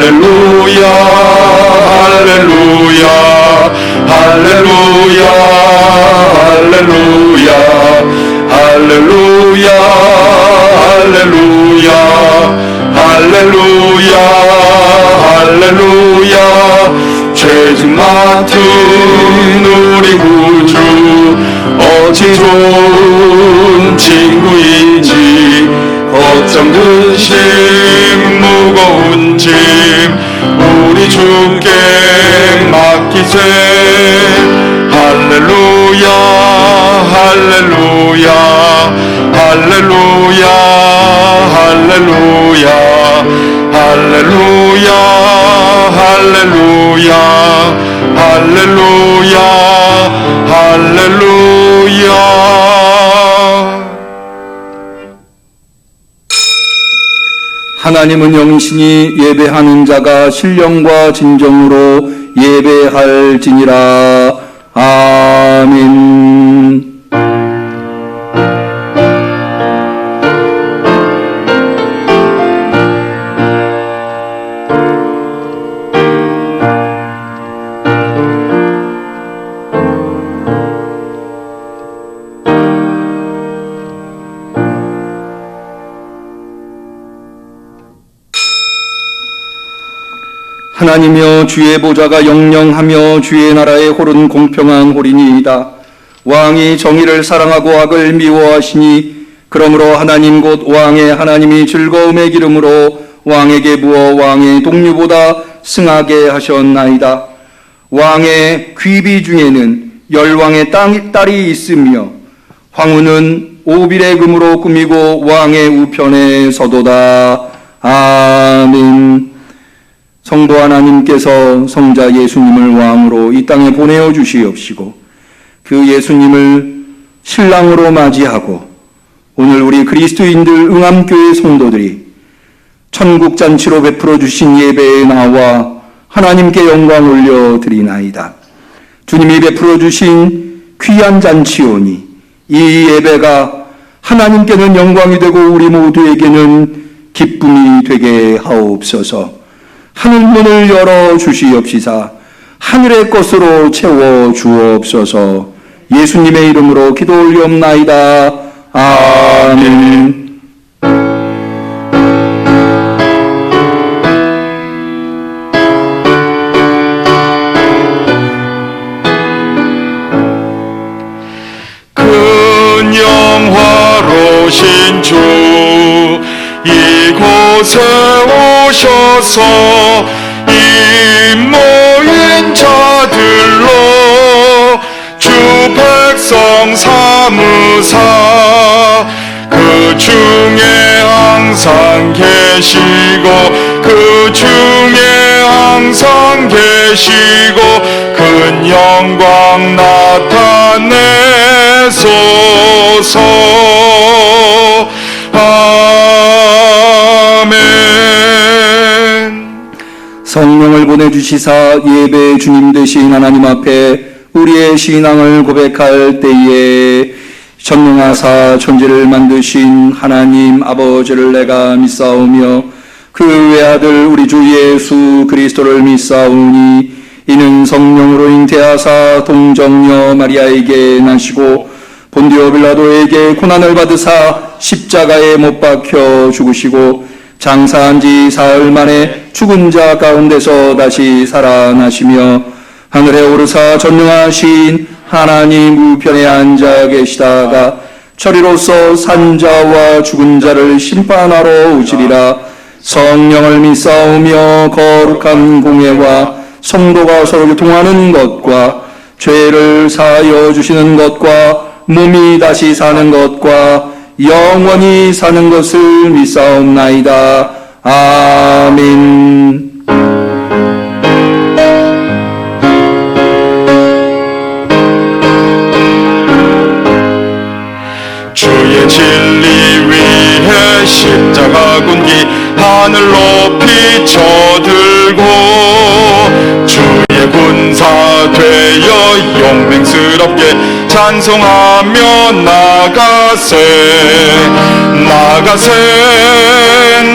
할렐루야 할렐루야 할렐루야 할렐루야 할렐루야 할렐루야 할렐루야 할렐루야 죄짐 맡은 우리 구주 어찌 좋은 친구인지 걱정든 심 무거운 짐 우리 주께 맡기세 할렐루야 할렐루야 할렐루야 할렐루야 할렐루야 할렐루야 할렐루야 할렐루야. 하나님은 영신이 예배하는 자가 신령과 진정으로 예배할지니라. 아멘. 하나님이여 주의 보좌가 영영하며 주의 나라의 홀은 공평한 홀이니이다. 왕이 정의를 사랑하고 악을 미워하시니 그러므로 하나님 곧 왕의 하나님이 즐거움의 기름으로 왕에게 부어 왕의 동류보다 승하게 하셨나이다. 왕의 귀비 중에는 열왕의 딸이 있으며 황후는 오빌의 금으로 꾸미고 왕의 우편에 서도다. 아멘. 성도 하나님께서 성자 예수님을 왕으로 이 땅에 보내어 주시옵시고 그 예수님을 신랑으로 맞이하고 오늘 우리 그리스도인들 응암교회 성도들이 천국잔치로 베풀어 주신 예배에 나와 하나님께 영광 올려드리나이다. 주님이 베풀어 주신 귀한 잔치오니 이 예배가 하나님께는 영광이 되고 우리 모두에게는 기쁨이 되게 하옵소서. 하늘문을 열어 주시옵시사 하늘의 것으로 채워 주옵소서. 예수님의 이름으로 기도 올리옵나이다. 아멘. 큰 영화로신 주 이곳에 오셔서 이 모인 자들로 주 백성 삼으사 그 중에 항상 계시고 그 중에 항상 계시고 큰 영광 나타내소서. 성령을 보내주시사 예배의 주님 되신 하나님 앞에 우리의 신앙을 고백할 때에 전능하사 천지를 만드신 하나님 아버지를 내가 믿사오며 그 외아들 우리 주 예수 그리스도를 믿사오니 이는 성령으로 잉태하사 동정녀 마리아에게 나시고 본디오 빌라도에게 고난을 받으사 십자가에 못 박혀 죽으시고 장사한 지 사흘 만에 죽은 자 가운데서 다시 살아나시며 하늘에 오르사 전능하신 하나님 우편에 앉아 계시다가 저리로서 산자와 죽은 자를 심판하러 오시리라. 성령을 믿사오며 거룩한 공예와 성도가 서로 교통하는 것과 죄를 사하여 주시는 것과 몸이 다시 사는 것과 영원히 사는 것을 믿사옵나이다. 아멘. 주의 진리 위해 십자가 군기 하늘 높이 쳐들고 주의 군사 되어 용맹 영광스럽게 찬송하며 나가세 나가세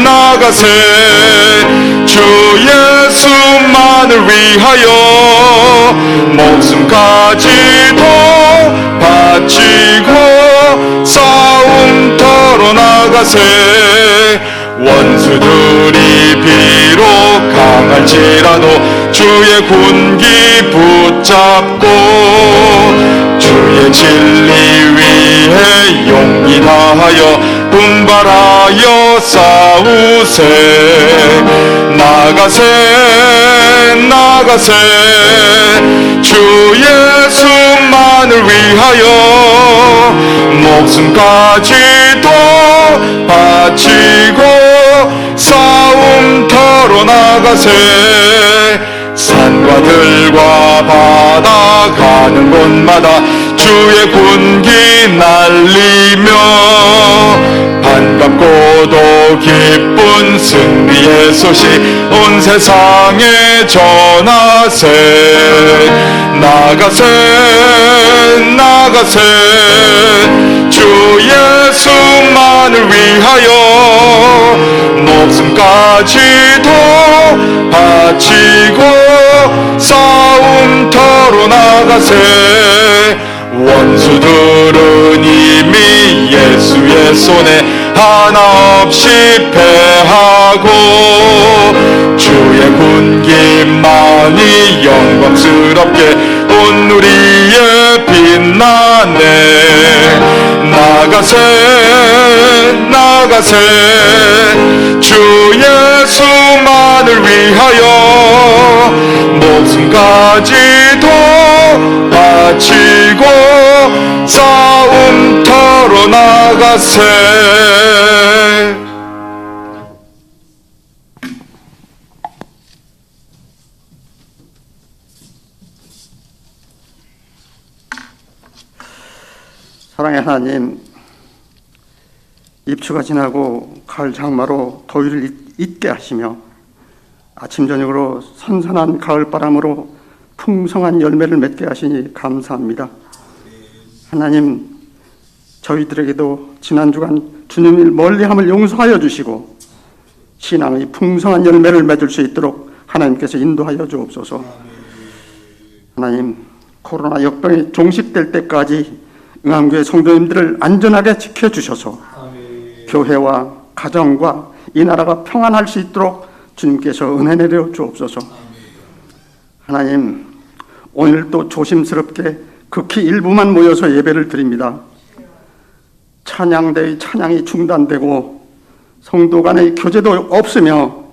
나가세 주 예수만을 위하여 목숨까지도 바치고 싸움터로 나가세 원수들이 비록 강할지라도 주의 군기 붙잡고 주의 진리 위해 용기 다하여 분발하여 싸우세 나가세 나가세 주 예수만을 위하여 목숨까지도 바치고 싸움터로 나가세 산과 들과 바다 가는 곳마다 주의 군기 날리며 반갑고도 기쁜 승리의 소식 온 세상에 전하세 나가세 나가세 주 예수만을 위하여 목숨까지도 바치고 싸움터로 나가세 원수들은 이미 예수의 손에 하나 없이 패하고 주의 군기만이 영광스럽게 온 우리의 빛나네 나가세 나가세 주 예수만을 위하여 목숨까지도 바치고 싸움터로 나가세 사랑의 하나님, 입추가 지나고 가을 장마로 더위를 잊게 하시며 아침 저녁으로 선선한 가을바람으로 풍성한 열매를 맺게 하시니 감사합니다. 하나님, 저희들에게도 지난 주간 주님을 멀리함을 용서하여 주시고 신앙의 풍성한 열매를 맺을 수 있도록 하나님께서 인도하여 주옵소서. 하나님, 코로나 역병이 종식될 때까지 응암교회 성도님들을 안전하게 지켜주셔서 교회와 가정과 이 나라가 평안할 수 있도록 주님께서 은혜 내려 주옵소서. 하나님, 오늘도 조심스럽게 극히 일부만 모여서 예배를 드립니다. 찬양대의 찬양이 중단되고 성도 간의 교제도 없으며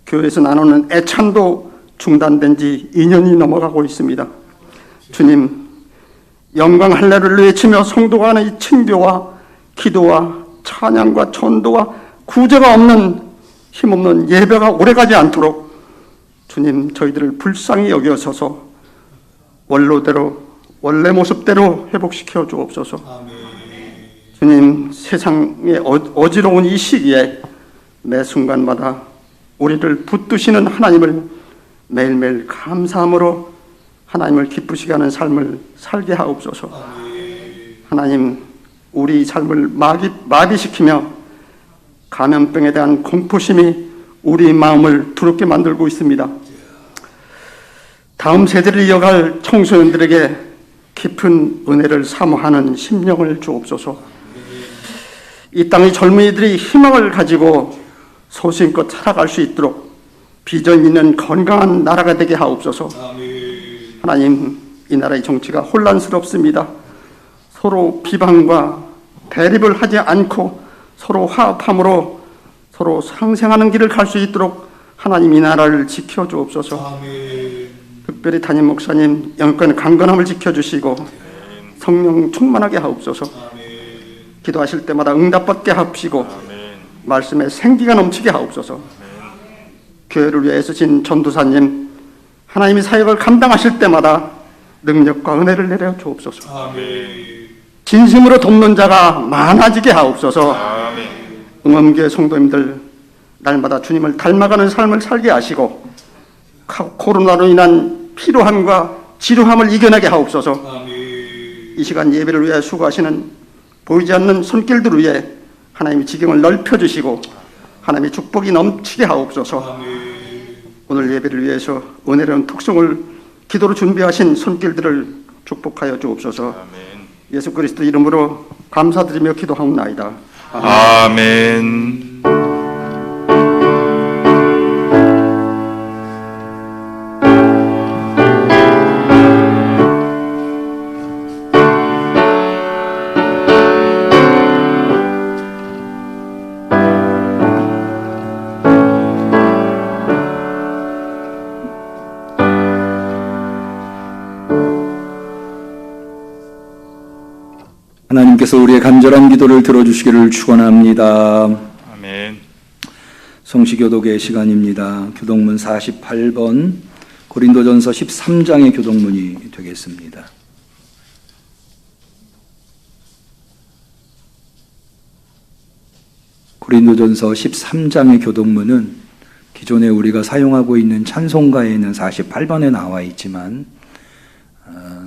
교회에서 나누는 애찬도 중단된 지 2년이 넘어가고 있습니다. 주님, 영광 할례를 외치며 성도 간의 친교와 기도와 찬양과 전도와 구제가 없는 힘없는 예배가 오래가지 않도록 주님, 저희들을 불쌍히 여겨서서 원로대로 원래 모습대로 회복시켜 주옵소서. 주님, 세상의 어지러운 이 시기에 매 순간마다 우리를 붙드시는 하나님을 매일매일 감사함으로 하나님을 기쁘시게 하는 삶을 살게 하옵소서. 하나님, 우리 삶을 마비시키며 감염병에 대한 공포심이 우리 마음을 두렵게 만들고 있습니다. 다음 세대를 이어갈 청소년들에게 깊은 은혜를 사모하는 심령을 주옵소서. 이 땅의 젊은이들이 희망을 가지고 소신껏 살아갈 수 있도록 비전 있는 건강한 나라가 되게 하옵소서. 하나님, 이 나라의 정치가 혼란스럽습니다. 서로 비방과 대립을 하지 않고 서로 화합함으로 서로 상생하는 길을 갈 수 있도록 하나님 이 나라를 지켜주옵소서. 특별히 담임 목사님 영권 강건함을 지켜주시고 성령 충만하게 하옵소서. 기도하실 때마다 응답받게 하옵시고 말씀에 생기가 넘치게 하옵소서. 교회를 위해 애쓰신 전도사님, 하나님이 사역을 감당하실 때마다 능력과 은혜를 내려 주옵소서. 진심으로 돕는 자가 많아지게 하옵소서. 응암교회 성도님들 날마다 주님을 닮아가는 삶을 살게 하시고 코로나로 인한 피로함과 지루함을 이겨내게 하옵소서. 이 시간 예배를 위해 수고하시는 보이지 않는 손길들을 위해 하나님이 지경을 넓혀주시고 하나님의 축복이 넘치게 하옵소서. 오늘 예배를 위해서 은혜로운 특성을 기도로 준비하신 손길들을 축복하여 주옵소서. 예수 그리스도 이름으로 감사드리며 기도하옵나이다. 아멘. 하나님께서 우리의 간절한 기도를 들어주시기를 축원합니다. 아멘. 성시교독의 시간입니다. 교독문 48번 고린도전서 13장의 교독문이 되겠습니다. 고린도전서 13장의 교독문은 기존에 우리가 사용하고 있는 찬송가에는 48번에 나와 있지만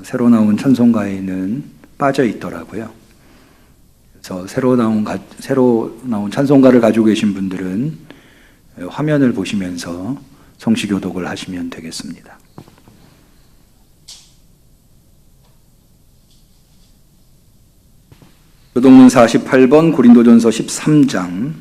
새로 나온 찬송가에는 빠져 있더라고요. 그래서 새로 나온 찬송가를 가지고 계신 분들은 화면을 보시면서 성시교독을 하시면 되겠습니다. 교독문 48번 고린도전서 13장.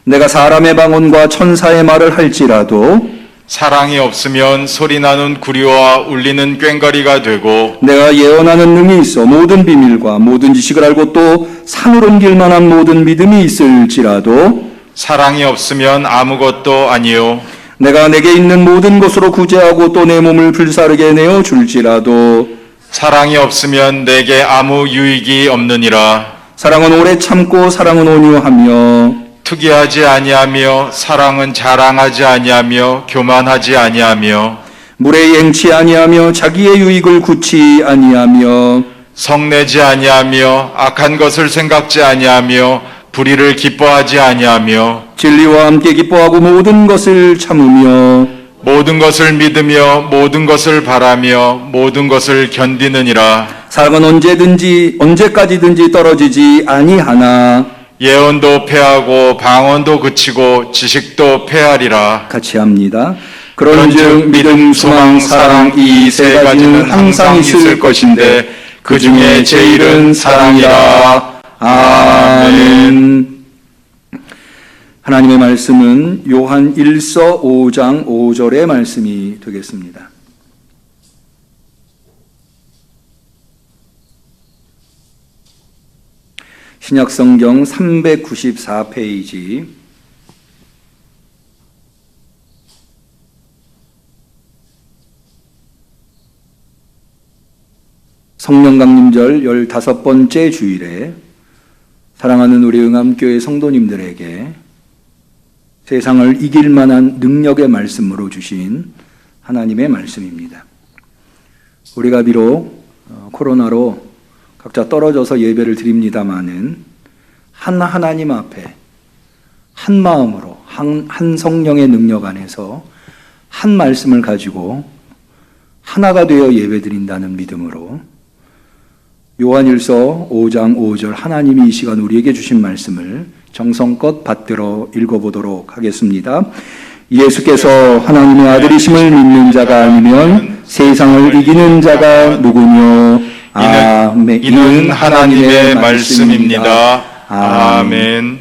내가 사람의 방언과 천사의 말을 할지라도 사랑이 없으면 소리나는 구리와 울리는 꽹과리가 되고 내가 예언하는 능이 있어 모든 비밀과 모든 지식을 알고 또 산을 옮길 만한 모든 믿음이 있을지라도 사랑이 없으면 아무것도 아니요 내가 내게 있는 모든 것으로 구제하고 또 내 몸을 불사르게 내어 줄지라도 사랑이 없으면 내게 아무 유익이 없느니라. 사랑은 오래 참고 사랑은 온유하며 투기하지 아니하며 사랑은 자랑하지 아니하며 교만하지 아니하며 물에 행치 아니하며 자기의 유익을 굳이 아니하며 성내지 아니하며 악한 것을 생각지 아니하며 불의를 기뻐하지 아니하며 진리와 함께 기뻐하고 모든 것을 참으며 모든 것을 믿으며 모든 것을 바라며 모든 것을 견디느니라. 사랑은 언제까지든지 떨어지지 아니하나 예언도 패하고 방언도 그치고 지식도 패하리라. 같이 합니다. 그런즉 믿음, 소망, 사랑 이 세 가지는 항상 있을 것인데 그 중에 제일은 사랑이라. 아멘. 하나님의 말씀은 요한 1서 5장 5절의 말씀이 되겠습니다. 신약성경 394페이지 성령강림절 15번째 주일에 사랑하는 우리 응암교회 성도님들에게 세상을 이길 만한 능력의 말씀으로 주신 하나님의 말씀입니다. 우리가 비록 코로나로 각자 떨어져서 예배를 드립니다마는 하나님 앞에 한 마음으로 한 성령의 능력 안에서 한 말씀을 가지고 하나가 되어 예배 드린다는 믿음으로 요한일서 5장 5절 하나님이 이 시간 우리에게 주신 말씀을 정성껏 받들어 읽어보도록 하겠습니다. 예수께서 하나님의 아들이심을 믿는 자가 아니면 세상을 이기는 자가 누구뇨? 아멘. 이는 하나님의 말씀입니다. 아멘.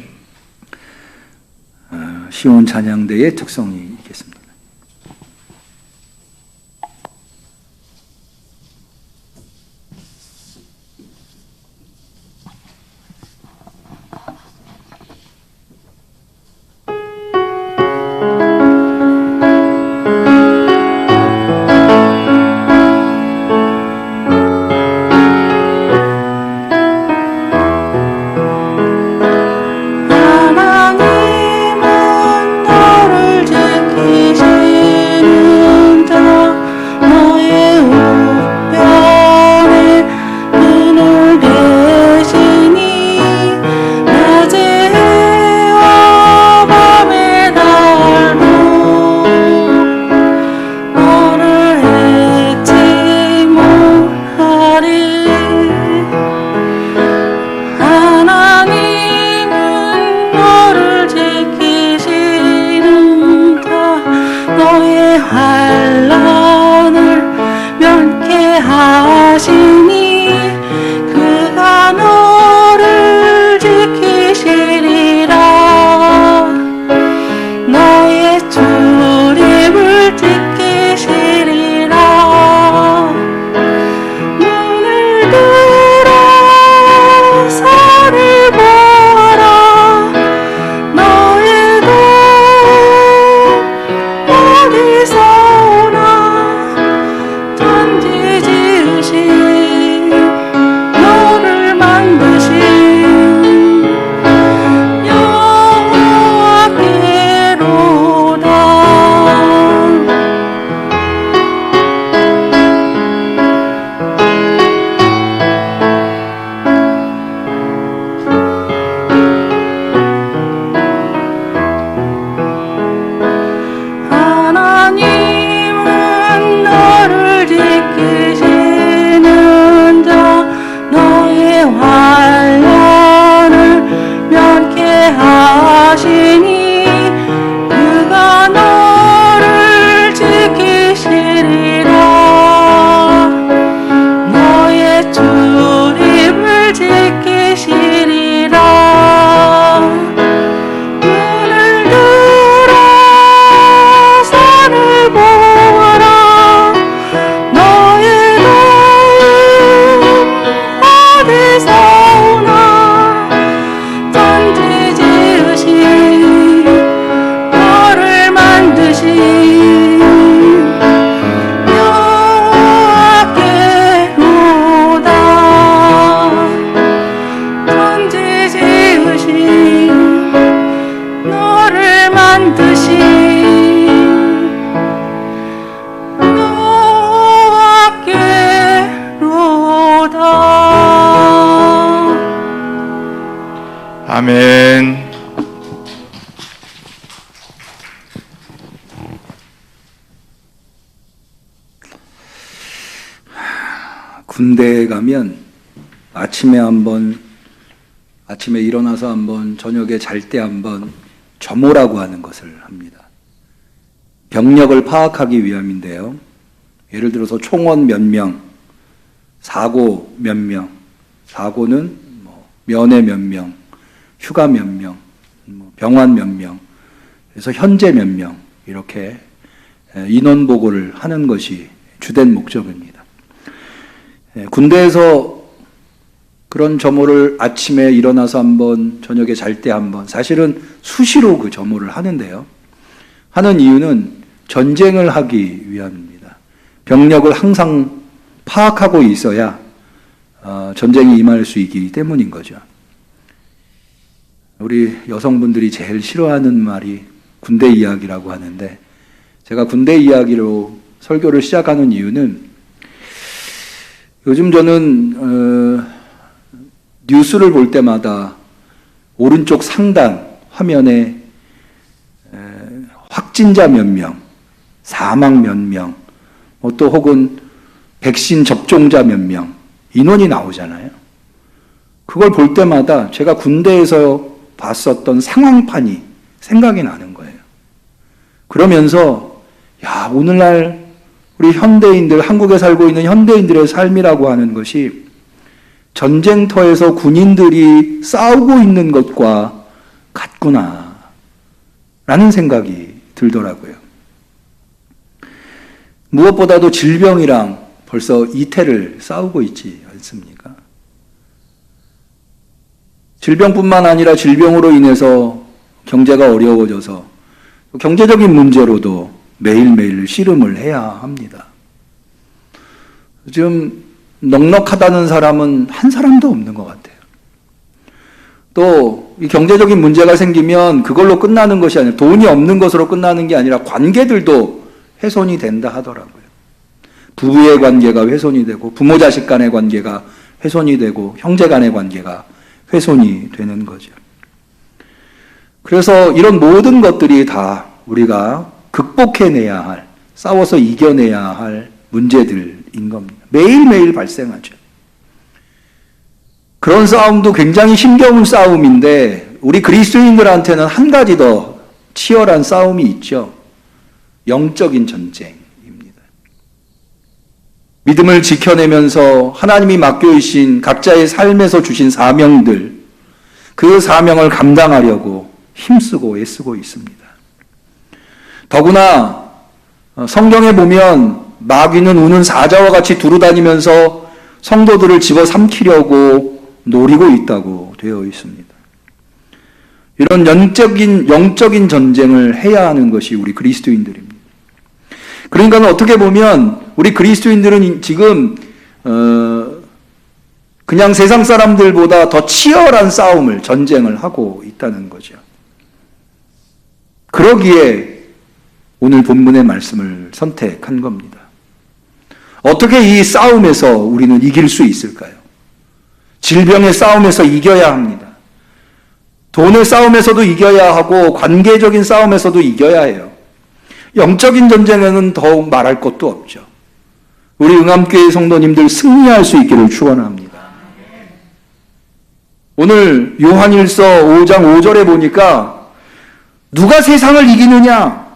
시온 찬양대의 특성이 있겠습니다. 하나님은 너를 아멘. 군대에 가면 아침에 일어나서 한번, 저녁에 잘 때 한번 점호라고 하는 것을 합니다. 병력을 파악하기 위함인데요. 예를 들어서 총원 몇 명, 사고 몇 명, 사고는 면회 몇 명, 휴가 몇 명, 병환 몇 명, 그래서 현재 몇 명, 이렇게 인원 보고를 하는 것이 주된 목적입니다. 군대에서 그런 점호를 아침에 일어나서 한번, 저녁에 잘 때 한번, 사실은 수시로 그 점호를 하는데요. 하는 이유는 전쟁을 하기 위함입니다. 병력을 항상 파악하고 있어야 전쟁이 임할 수 있기 때문인 거죠. 우리 여성분들이 제일 싫어하는 말이 군대 이야기라고 하는데, 제가 군대 이야기로 설교를 시작하는 이유는, 요즘 저는 뉴스를 볼 때마다 오른쪽 상단 화면에 확진자 몇 명, 사망 몇 명, 또 혹은 백신 접종자 몇 명, 인원이 나오잖아요. 그걸 볼 때마다 제가 군대에서 봤었던 상황판이 생각이 나는 거예요. 그러면서 오늘날 우리 현대인들, 한국에 살고 있는 현대인들의 삶이라고 하는 것이 전쟁터에서 군인들이 싸우고 있는 것과 같구나 라는 생각이 들더라고요. 무엇보다도 질병이랑 벌써 이태를 싸우고 있지 않습니까? 질병뿐만 아니라 질병으로 인해서 경제가 어려워져서 경제적인 문제로도 매일매일 씨름을 해야 합니다. 지금 넉넉하다는 사람은 한 사람도 없는 것 같아요. 또 이 경제적인 문제가 생기면 그걸로 끝나는 것이 아니라, 돈이 없는 것으로 끝나는 게 아니라 관계들도 훼손이 된다 하더라고요. 부부의 관계가 훼손이 되고, 부모 자식 간의 관계가 훼손이 되고, 형제 간의 관계가 훼손이 되는 거죠. 그래서 이런 모든 것들이 다 우리가 극복해내야 할, 싸워서 이겨내야 할 문제들인 겁니다. 매일매일 발생하죠. 그런 싸움도 굉장히 힘겨운 싸움인데, 우리 그리스도인들한테는 한 가지 더 치열한 싸움이 있죠. 영적인 전쟁입니다. 믿음을 지켜내면서 하나님이 맡겨주신 각자의 삶에서 주신 사명들, 그 사명을 감당하려고 힘쓰고 애쓰고 있습니다. 더구나 성경에 보면 마귀는 우는 사자와 같이 두루다니면서 성도들을 집어삼키려고 노리고 있다고 되어 있습니다. 이런 영적인 전쟁을 해야 하는 것이 우리 그리스도인들입니다. 그러니까 어떻게 보면 우리 그리스도인들은 지금 그냥 세상 사람들보다 더 치열한 싸움을, 전쟁을 하고 있다는 거죠. 그러기에 오늘 본문의 말씀을 선택한 겁니다. 어떻게 이 싸움에서 우리는 이길 수 있을까요? 질병의 싸움에서 이겨야 합니다. 돈의 싸움에서도 이겨야 하고, 관계적인 싸움에서도 이겨야 해요. 영적인 전쟁에는 더욱 말할 것도 없죠. 우리 응암교회 성도님들 승리할 수 있기를 축원합니다. 오늘 요한일서 5장 5절에 보니까 누가 세상을 이기느냐?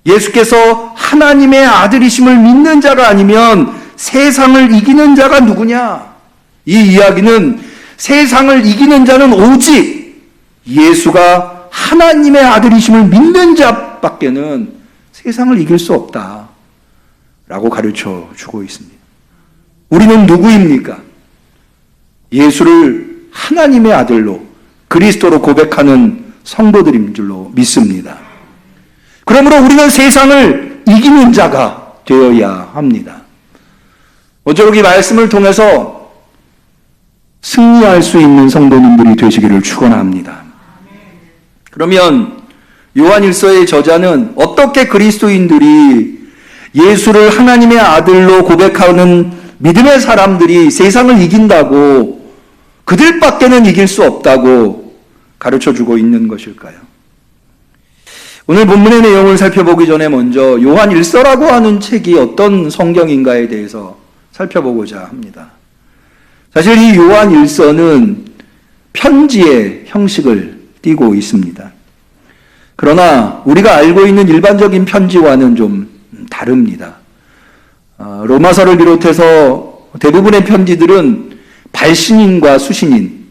예수께서 하나님의 아들이심을 믿는 자가 아니면 세상을 이기는 자가 누구냐? 이 이야기는 세상을 이기는 자는 오직 예수가 하나님의 아들이심을 믿는 자밖에는 세상을 이길 수 없다 라고 가르쳐 주고 있습니다. 우리는 누구입니까? 예수를 하나님의 아들로, 그리스도로 고백하는 성도들인 줄로 믿습니다. 그러므로 우리는 세상을 이기는 자가 되어야 합니다. 모쪼록 이 말씀을 통해서 승리할 수 있는 성도님들이 되시기를 축원합니다. 그러면 요한일서의 저자는 어떻게 그리스도인들이, 예수를 하나님의 아들로 고백하는 믿음의 사람들이 세상을 이긴다고, 그들밖에는 이길 수 없다고 가르쳐주고 있는 것일까요? 오늘 본문의 내용을 살펴보기 전에 먼저 요한 1서라고 하는 책이 어떤 성경인가에 대해서 살펴보고자 합니다. 사실 이 요한 1서는 편지의 형식을 띠고 있습니다. 그러나 우리가 알고 있는 일반적인 편지와는 좀 다릅니다. 로마서를 비롯해서 대부분의 편지들은 발신인과 수신인,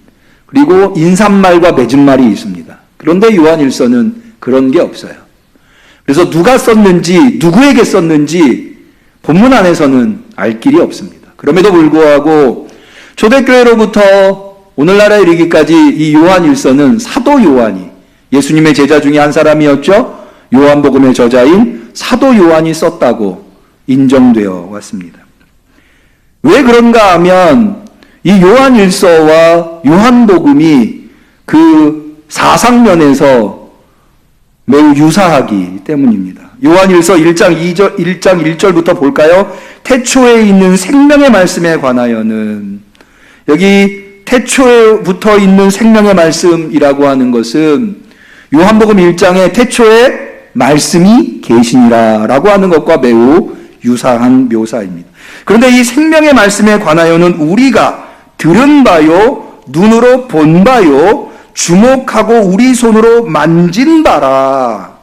그리고 인사말과 맺은말이 있습니다. 그런데 요한 1서는 그런 게 없어요. 그래서 누가 썼는지, 누구에게 썼는지 본문 안에서는 알 길이 없습니다. 그럼에도 불구하고 초대교회로부터 오늘날에 이르기까지 이 요한 1서는 사도 요한이, 예수님의 제자 중에 한 사람이었죠. 요한복음의 저자인 사도 요한이 썼다고 인정되어 왔습니다. 왜 그런가 하면 이 요한 1서와 요한복음이 그 사상면에서 매우 유사하기 때문입니다. 요한 1서 1장 1절부터 볼까요? 태초에 있는 생명의 말씀에 관하여는, 여기 태초에 붙어 있는 생명의 말씀이라고 하는 것은 요한복음 1장의 태초에 말씀이 계시니라 라고 하는 것과 매우 유사한 묘사입니다. 그런데 이 생명의 말씀에 관하여는 우리가 들은 바요, 눈으로 본 바요, 주목하고 우리 손으로 만진 바라.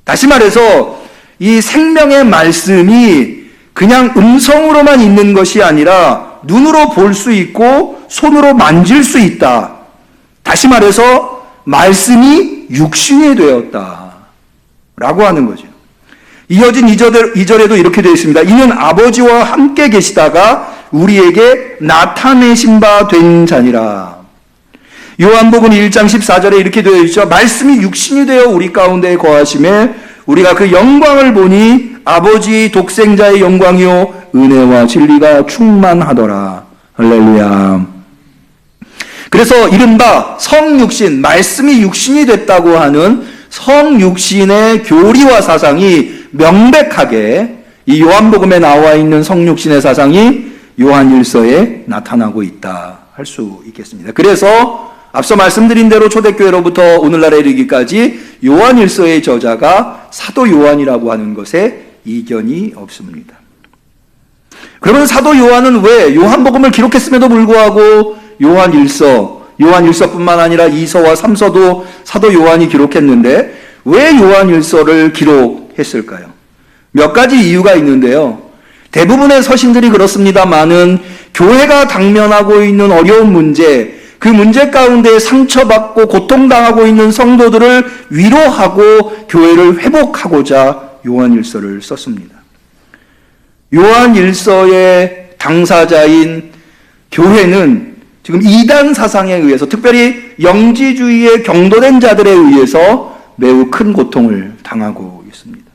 다시 말해서 이 생명의 말씀이 그냥 음성으로만 있는 것이 아니라 눈으로 볼 수 있고 손으로 만질 수 있다. 다시 말해서 말씀이 육신이 되었다 라고 하는 거죠. 이어진 2절에도 이렇게 되어 있습니다. 이는 아버지와 함께 계시다가 우리에게 나타내신 바 된 자니라. 요한복음 1장 14절에 이렇게 되어 있죠. 말씀이 육신이 되어 우리 가운데 거하심에 우리가 그 영광을 보니 아버지 독생자의 영광이요 은혜와 진리가 충만하더라. 할렐루야. 그래서 이른바 성육신, 말씀이 육신이 됐다고 하는 성육신의 교리와 사상이 명백하게 이 요한복음에 나와 있는 성육신의 사상이 요한 1서에 나타나고 있다 할 수 있겠습니다. 그래서 앞서 말씀드린 대로 초대교회로부터 오늘날에 이르기까지 요한 1서의 저자가 사도 요한이라고 하는 것에 이견이 없습니다. 그러면 사도 요한은 왜 요한복음을 기록했음에도 불구하고 요한 1서뿐만 아니라 2서와 3서도 사도 요한이 기록했는데 왜 요한 1서를 기록했을까요? 몇 가지 이유가 있는데요. 대부분의 서신들이 그렇습니다만은 교회가 당면하고 있는 어려운 문제, 그 문제 가운데 상처받고 고통당하고 있는 성도들을 위로하고 교회를 회복하고자 요한 1서를 썼습니다. 요한 1서의 당사자인 교회는 지금 이단 사상에 의해서, 특별히 영지주의에 경도된 자들에 의해서 매우 큰 고통을 당하고 있습니다.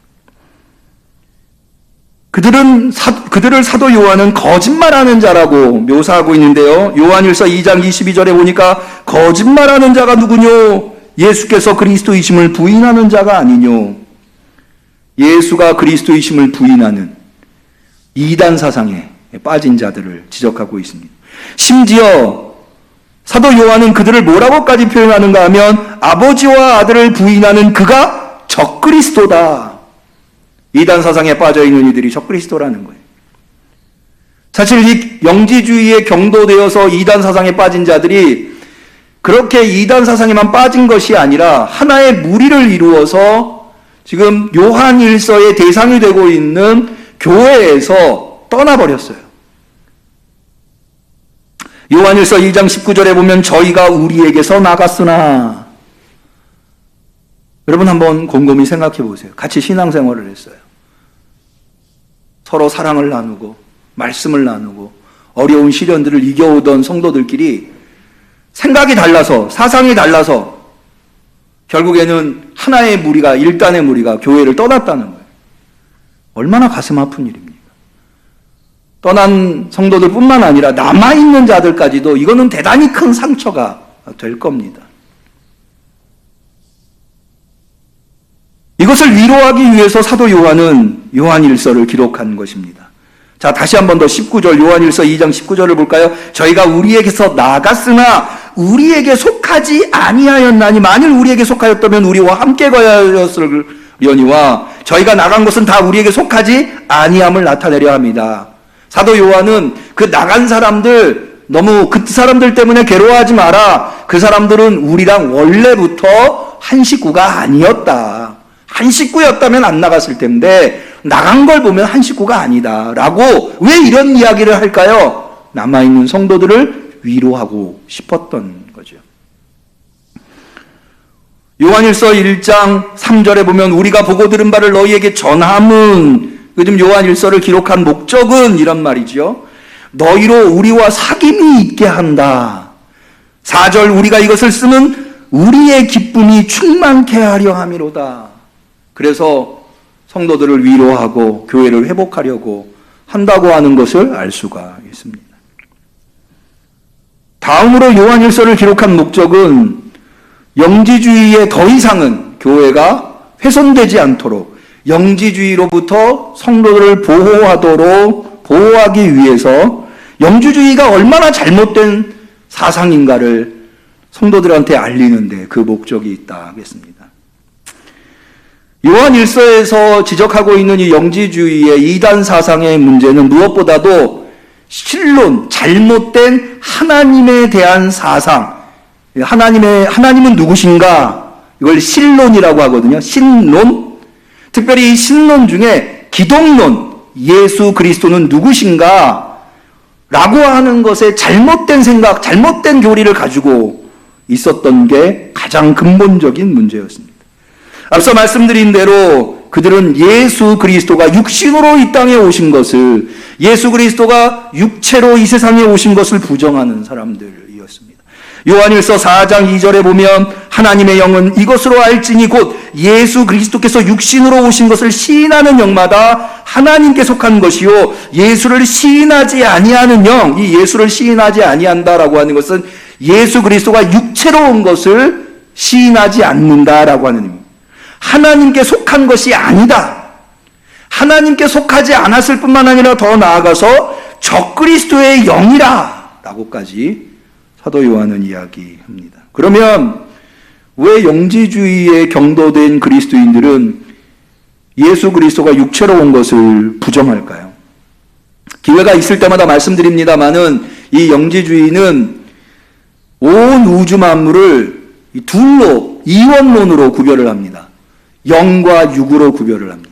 그들을 사도 요한은 거짓말하는 자라고 묘사하고 있는데요. 요한 1서 2장 22절에 보니까 거짓말하는 자가 누구뇨? 예수께서 그리스도이심을 부인하는 자가 아니뇨? 예수가 그리스도이심을 부인하는 이단 사상에 빠진 자들을 지적하고 있습니다. 심지어 사도 요한은 그들을 뭐라고까지 표현하는가 하면 아버지와 아들을 부인하는 그가 적그리스도다. 이단 사상에 빠져있는 이들이 적그리스도라는 거예요. 사실 이 영지주의에 경도되어서 이단 사상에 빠진 자들이 그렇게 이단 사상에만 빠진 것이 아니라 하나의 무리를 이루어서 지금 요한 1서의 대상이 되고 있는 교회에서 떠나버렸어요. 요한 1서 2장 19절에 보면 저희가 우리에게서 나갔으나, 여러분 한번 곰곰이 생각해 보세요. 같이 신앙생활을 했어요. 서로 사랑을 나누고 말씀을 나누고 어려운 시련들을 이겨오던 성도들끼리 생각이 달라서, 사상이 달라서 결국에는 하나의 무리가, 일단의 무리가 교회를 떠났다는 거예요. 얼마나 가슴 아픈 일입니까? 떠난 성도들뿐만 아니라 남아있는 자들까지도 이거는 대단히 큰 상처가 될 겁니다. 이것을 위로하기 위해서 사도 요한은 요한 1서를 기록한 것입니다. 자, 다시 한 번 더 19절, 요한 1서 2장 19절을 볼까요? 저희가 우리에게서 나갔으나 우리에게 속하지 아니하였나니 만일 우리에게 속하였다면 우리와 함께 거하였으려니와 저희가 나간 것은 다 우리에게 속하지 아니함을 나타내려 합니다. 사도 요한은 그 나간 사람들 너무 그 사람들 때문에 괴로워하지 마라. 그 사람들은 우리랑 원래부터 한 식구가 아니었다. 한 식구였다면 안 나갔을 텐데 나간 걸 보면 한 식구가 아니다. 라고 왜 이런 이야기를 할까요? 남아있는 성도들을 위로하고 싶었던 거죠. 요한일서 1장 3절에 보면 우리가 보고 들은 바를 너희에게 전함은, 요즘 요한일서를 기록한 목적은 이런 말이죠. 너희로 우리와 사귐이 있게 한다. 4절 우리가 이것을 쓰면 우리의 기쁨이 충만케 하려 함이로다. 그래서 성도들을 위로하고 교회를 회복하려고 한다고 하는 것을 알 수가 있습니다. 다음으로 요한일서를 기록한 목적은 영지주의에 더 이상은 교회가 훼손되지 않도록 영지주의로부터 성도들을 보호하기 위해서 영지주의가 얼마나 잘못된 사상인가를 성도들한테 알리는데 그 목적이 있다 하겠습니다. 요한일서에서 지적하고 있는 이 영지주의의 이단 사상의 문제는 무엇보다도 신론, 잘못된 하나님에 대한 사상, 하나님은 누구신가? 이걸 신론이라고 하거든요. 신론. 특별히 이 신론 중에 기독론, 예수 그리스도는 누구신가? 라고 하는 것에 잘못된 생각, 잘못된 교리를 가지고 있었던 게 가장 근본적인 문제였습니다. 앞서 말씀드린 대로 그들은 예수 그리스도가 육신으로 이 땅에 오신 것을, 예수 그리스도가 육체로 이 세상에 오신 것을 부정하는 사람들이었습니다. 요한일서 4장 2절에 보면 하나님의 영은 이것으로 알지니 곧 예수 그리스도께서 육신으로 오신 것을 시인하는 영마다 하나님께 속한 것이요 예수를 시인하지 아니하는 영, 이 예수를 시인하지 아니한다라고 하는 것은 예수 그리스도가 육체로 온 것을 시인하지 않는다라고 하는 의미입니다. 하나님께 속한 것이 아니다. 하나님께 속하지 않았을 뿐만 아니라 더 나아가서 적그리스도의 영이라 라고까지 사도 요한은 이야기합니다. 그러면 왜 영지주의에 경도된 그리스도인들은 예수 그리스도가 육체로 온 것을 부정할까요? 기회가 있을 때마다 말씀드립니다마는 이 영지주의는 온 우주 만물을 둘로, 이원론으로 구별을 합니다. 영과 육으로 구별을 합니다.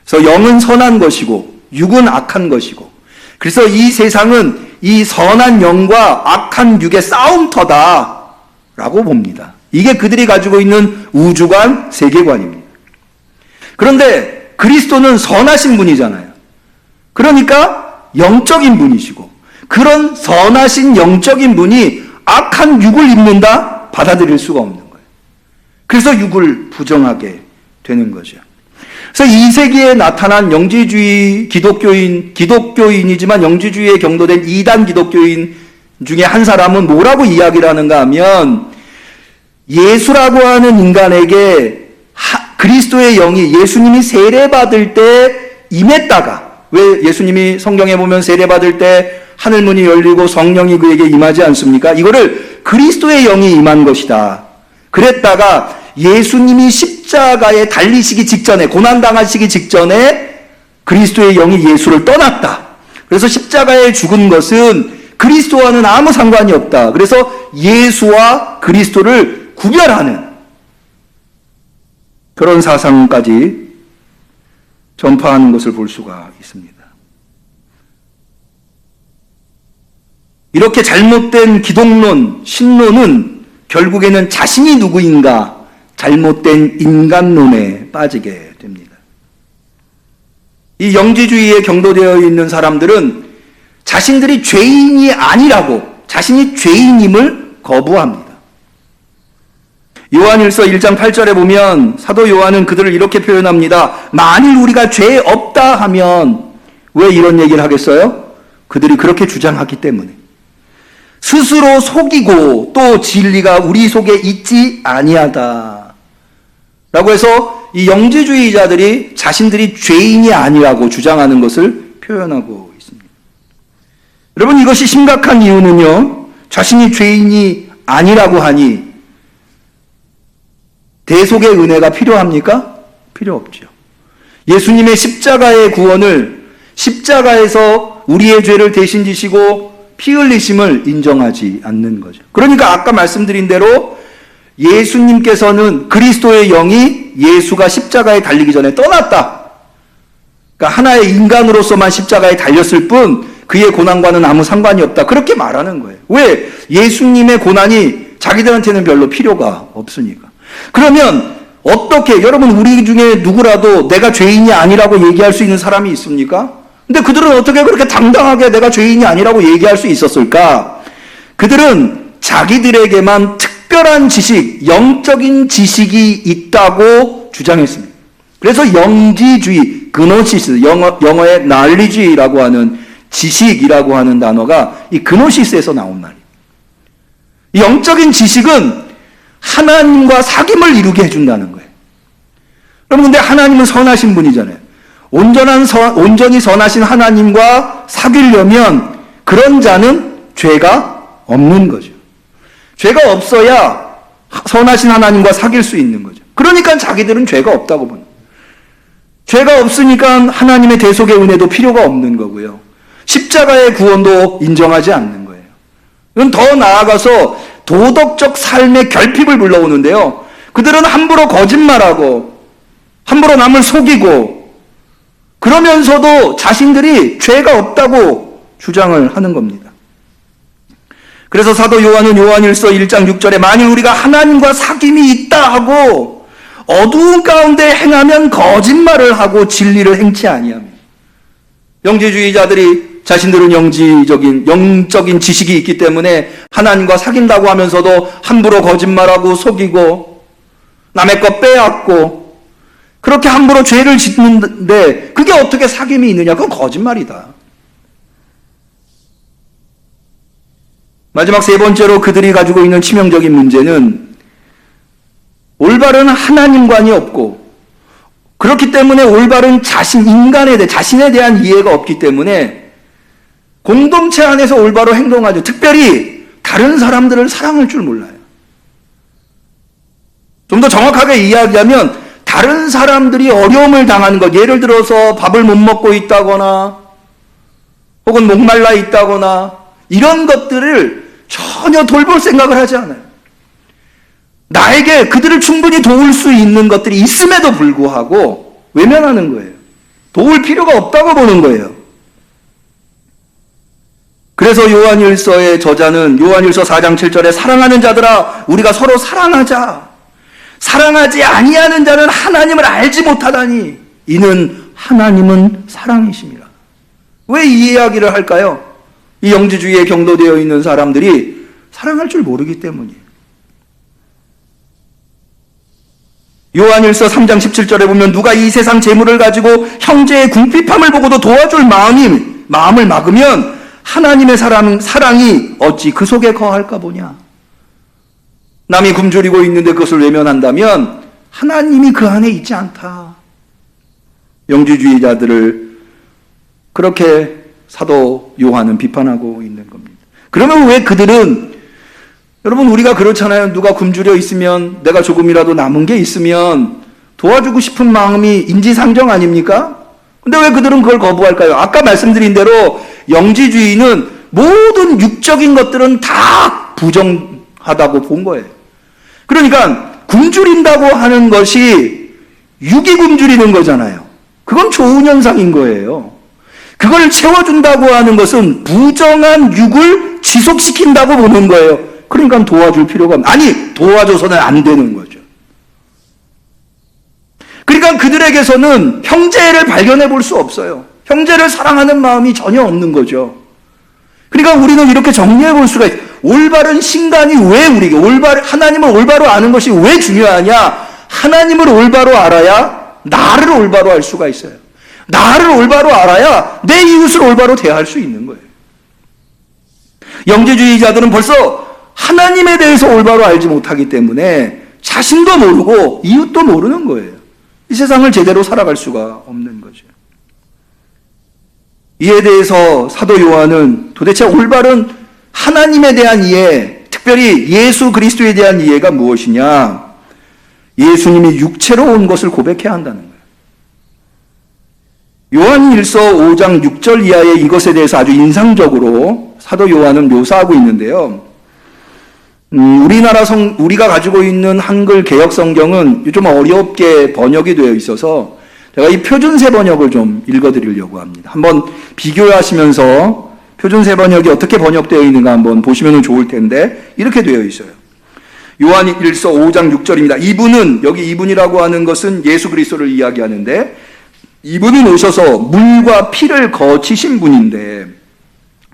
그래서 영은 선한 것이고 육은 악한 것이고, 그래서 이 세상은 이 선한 영과 악한 육의 싸움터다라고 봅니다. 이게 그들이 가지고 있는 우주관, 세계관입니다. 그런데 그리스도는 선하신 분이잖아요. 그러니까 영적인 분이시고, 그런 선하신 영적인 분이 악한 육을 입는다? 받아들일 수가 없는 거예요. 그래서 육을 부정하게 되는 거죠. 그래서 이 세기에 나타난 영지주의 기독교인이지만 영지주의에 경도된 이단 기독교인 중에 한 사람은 뭐라고 이야기를 하는가 하면, 예수라고 하는 인간에게 그리스도의 영이 예수님이 세례받을 때 임했다가, 왜 예수님이 성경에 보면 세례받을 때 하늘문이 열리고 성령이 그에게 임하지 않습니까? 이거를 그리스도의 영이 임한 것이다. 그랬다가 예수님이 십자가에 달리시기 직전에, 고난당하시기 직전에 그리스도의 영이 예수를 떠났다. 그래서 십자가에 죽은 것은 그리스도와는 아무 상관이 없다. 그래서 예수와 그리스도를 구별하는 그런 사상까지 전파하는 것을 볼 수가 있습니다. 이렇게 잘못된 기독론, 신론은 결국에는 자신이 누구인가, 잘못된 인간론에 빠지게 됩니다. 이 영지주의에 경도되어 있는 사람들은 자신들이 죄인이 아니라고, 자신이 죄인임을 거부합니다. 요한일서 1장 8절에 보면 사도 요한은 그들을 이렇게 표현합니다. 만일 우리가 죄 없다 하면, 왜 이런 얘기를 하겠어요? 그들이 그렇게 주장하기 때문에. 스스로 속이고 또 진리가 우리 속에 있지 아니하다 라고 해서 이 영지주의자들이 자신들이 죄인이 아니라고 주장하는 것을 표현하고 있습니다. 여러분, 이것이 심각한 이유는요, 자신이 죄인이 아니라고 하니 대속의 은혜가 필요합니까? 필요 없죠. 예수님의 십자가의 구원을, 십자가에서 우리의 죄를 대신 지시고 피 흘리심을 인정하지 않는 거죠. 그러니까 아까 말씀드린 대로 예수님께서는 그리스도의 영이 예수가 십자가에 달리기 전에 떠났다. 그러니까 하나의 인간으로서만 십자가에 달렸을 뿐 그의 고난과는 아무 상관이 없다. 그렇게 말하는 거예요. 왜? 예수님의 고난이 자기들한테는 별로 필요가 없으니까. 그러면 어떻게, 여러분 우리 중에 누구라도 내가 죄인이 아니라고 얘기할 수 있는 사람이 있습니까? 근데 그들은 어떻게 그렇게 당당하게 내가 죄인이 아니라고 얘기할 수 있었을까? 그들은 자기들에게만 특별한 지식, 영적인 지식이 있다고 주장했습니다. 그래서 영지주의, 그노시스, 영어의 knowledge라고 하는 지식이라고 하는 단어가 이 그노시스에서 나온 말이에요. 이 영적인 지식은 하나님과 사귐을 이루게 해준다는 거예요. 여러분, 근데 하나님은 선하신 분이잖아요. 온전히 선하신 하나님과 사귀려면 그런 자는 죄가 없는 거죠. 죄가 없어야 선하신 하나님과 사귈 수 있는 거죠. 그러니까 자기들은 죄가 없다고 봅니다. 죄가 없으니까 하나님의 대속의 은혜도 필요가 없는 거고요. 십자가의 구원도 인정하지 않는 거예요. 이건 더 나아가서 도덕적 삶의 결핍을 불러오는데요. 그들은 함부로 거짓말하고 함부로 남을 속이고 그러면서도 자신들이 죄가 없다고 주장을 하는 겁니다. 그래서 사도 요한은 요한일서 1장 6절에 만일 우리가 하나님과 사귐이 있다 하고 어두운 가운데 행하면 거짓말을 하고 진리를 행치 아니하며, 영지주의자들이 자신들은 영적인 지식이 있기 때문에 하나님과 사귄다고 하면서도 함부로 거짓말하고 속이고 남의 것 빼앗고 그렇게 함부로 죄를 짓는데 그게 어떻게 사귐이 있느냐? 그건 거짓말이다. 마지막 세 번째로 그들이 가지고 있는 치명적인 문제는 올바른 하나님관이 없고, 그렇기 때문에 올바른 자신에 대한 이해가 없기 때문에 공동체 안에서 올바로 행동하죠. 특별히 다른 사람들을 사랑할 줄 몰라요. 좀 더 정확하게 이야기하면 다른 사람들이 어려움을 당하는 것, 예를 들어서 밥을 못 먹고 있다거나 혹은 목말라 있다거나 이런 것들을 전혀 돌볼 생각을 하지 않아요. 나에게 그들을 충분히 도울 수 있는 것들이 있음에도 불구하고 외면하는 거예요. 도울 필요가 없다고 보는 거예요. 그래서 요한일서의 저자는 요한일서 4장 7절에 사랑하는 자들아 우리가 서로 사랑하자. 사랑하지 아니하는 자는 하나님을 알지 못하다니 이는 하나님은 사랑이심이라. 왜 이 이야기를 할까요? 이 영지주의에 경도되어 있는 사람들이 사랑할 줄 모르기 때문이에요. 요한일서 3장 17절에 보면 누가 이 세상 재물을 가지고 형제의 궁핍함을 보고도 도와줄 마음을 막으면 하나님의 사랑이 어찌 그 속에 거할까 보냐. 남이 굶주리고 있는데 그것을 외면한다면 하나님이 그 안에 있지 않다. 영지주의자들을 그렇게 사도 요한은 비판하고 있는 겁니다. 그러면 왜 그들은, 여러분 우리가 그렇잖아요. 누가 굶주려 있으면, 내가 조금이라도 남은 게 있으면 도와주고 싶은 마음이 인지상정 아닙니까? 근데 왜 그들은 그걸 거부할까요? 아까 말씀드린 대로 영지주의는 모든 육적인 것들은 다 부정하다고 본 거예요. 그러니까 굶주린다고 하는 것이 육이 굶주리는 거잖아요. 그건 좋은 현상인 거예요. 그걸 채워준다고 하는 것은 부정한 육을 지속시킨다고 보는 거예요. 그러니까 도와줄 필요가 도와줘서는 안 되는 거죠. 그러니까 그들에게서는 형제를 발견해 볼 수 없어요. 형제를 사랑하는 마음이 전혀 없는 거죠. 그러니까 우리는 이렇게 정리해 볼 수가 있어요. 올바른 신간이 왜 우리에게 하나님을 올바로 아는 것이 왜 중요하냐? 하나님을 올바로 알아야 나를 올바로 알 수가 있어요. 나를 올바로 알아야 내 이웃을 올바로 대할 수 있는 거예요. 영지주의자들은 벌써 하나님에 대해서 올바로 알지 못하기 때문에 자신도 모르고 이웃도 모르는 거예요. 이 세상을 제대로 살아갈 수가 없는 거죠. 이에 대해서 사도 요한은 도대체 올바른 하나님에 대한 이해, 특별히 특별히 예수 그리스도에 대한 이해가 무엇이냐? 예수님이 육체로 온 것을 고백해야 한다는 거예요. 요한일서 5장 6절 이하에 이것에 대해서 아주 인상적으로 사도 요한은 묘사하고 있는데요. 우리가 가지고 있는 한글 개역 성경은 좀 어렵게 번역이 되어 있어서 제가 이 표준세 번역을 좀 읽어드리려고 합니다. 한번 비교하시면서 표준세 번역이 어떻게 번역되어 있는가 한번 보시면 좋을 텐데 이렇게 되어 있어요. 요한일서 5장 6절입니다. 이분은, 여기 이분이라고 하는 것은 예수 그리스도를 이야기하는데, 이분은 오셔서 물과 피를 거치신 분인데,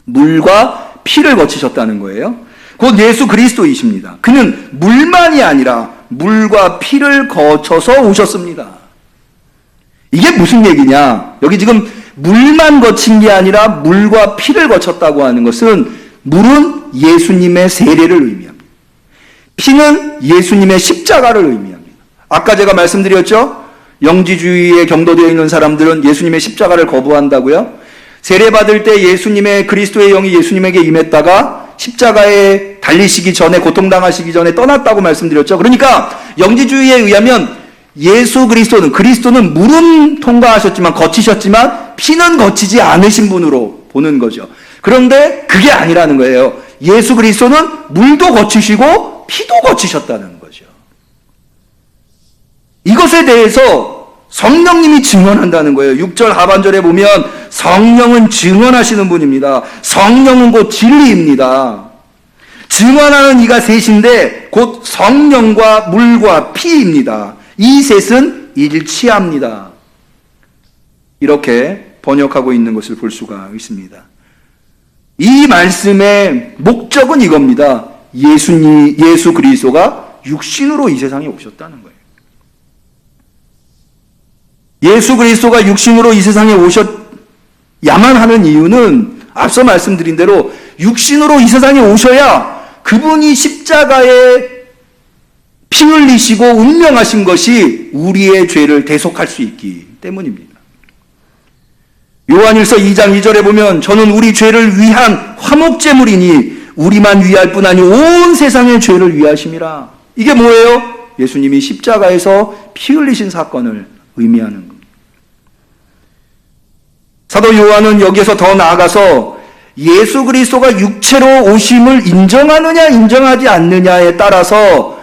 물과 피를 거치셨다는 거예요. 곧 예수 그리스도이십니다. 그는 물만이 아니라 물과 피를 거쳐서 오셨습니다. 이게 무슨 얘기냐? 여기 지금 물만 거친 게 아니라 물과 피를 거쳤다고 하는 것은, 물은 예수님의 세례를 의미합니다. 피는 예수님의 십자가를 의미합니다. 아까 제가 말씀드렸죠? 영지주의에 경도되어 있는 사람들은 예수님의 십자가를 거부한다고요? 세례받을 때 예수님의, 그리스도의 영이 예수님에게 임했다가 십자가에 달리시기 전에, 고통당하시기 전에 떠났다고 말씀드렸죠. 그러니까 영지주의에 의하면 그리스도는 물은 통과하셨지만, 거치셨지만 피는 거치지 않으신 분으로 보는 거죠. 그런데 그게 아니라는 거예요. 예수 그리스도는 물도 거치시고 피도 거치셨다는 거죠. 이것에 대해서 성령님이 증언한다는 거예요. 6절 하반절에 보면 성령은 증언하시는 분입니다. 성령은 곧 진리입니다. 증언하는 이가 셋인데 곧 성령과 물과 피입니다. 이 셋은 일치합니다. 이렇게 번역하고 있는 것을 볼 수가 있습니다. 이 말씀의 목적은 이겁니다. 예수 그리스도가 육신으로 이 세상에 오셨다는 거예요. 예수 그리스도가 육신으로 이 세상에 오셨야만 하는 이유는 앞서 말씀드린 대로 육신으로 이 세상에 오셔야 그분이 십자가에 피 흘리시고 운명하신 것이 우리의 죄를 대속할 수 있기 때문입니다. 요한일서 2장 2절에 보면 저는 우리 죄를 위한 화목제물이니 우리만 위할 뿐 아니 온 세상의 죄를 위하심이라. 이게 뭐예요? 예수님이 십자가에서 피 흘리신 사건을 의미하는 겁니다. 사도 요한은 여기에서 더 나아가서 예수 그리스도가 육체로 오심을 인정하느냐 인정하지 않느냐에 따라서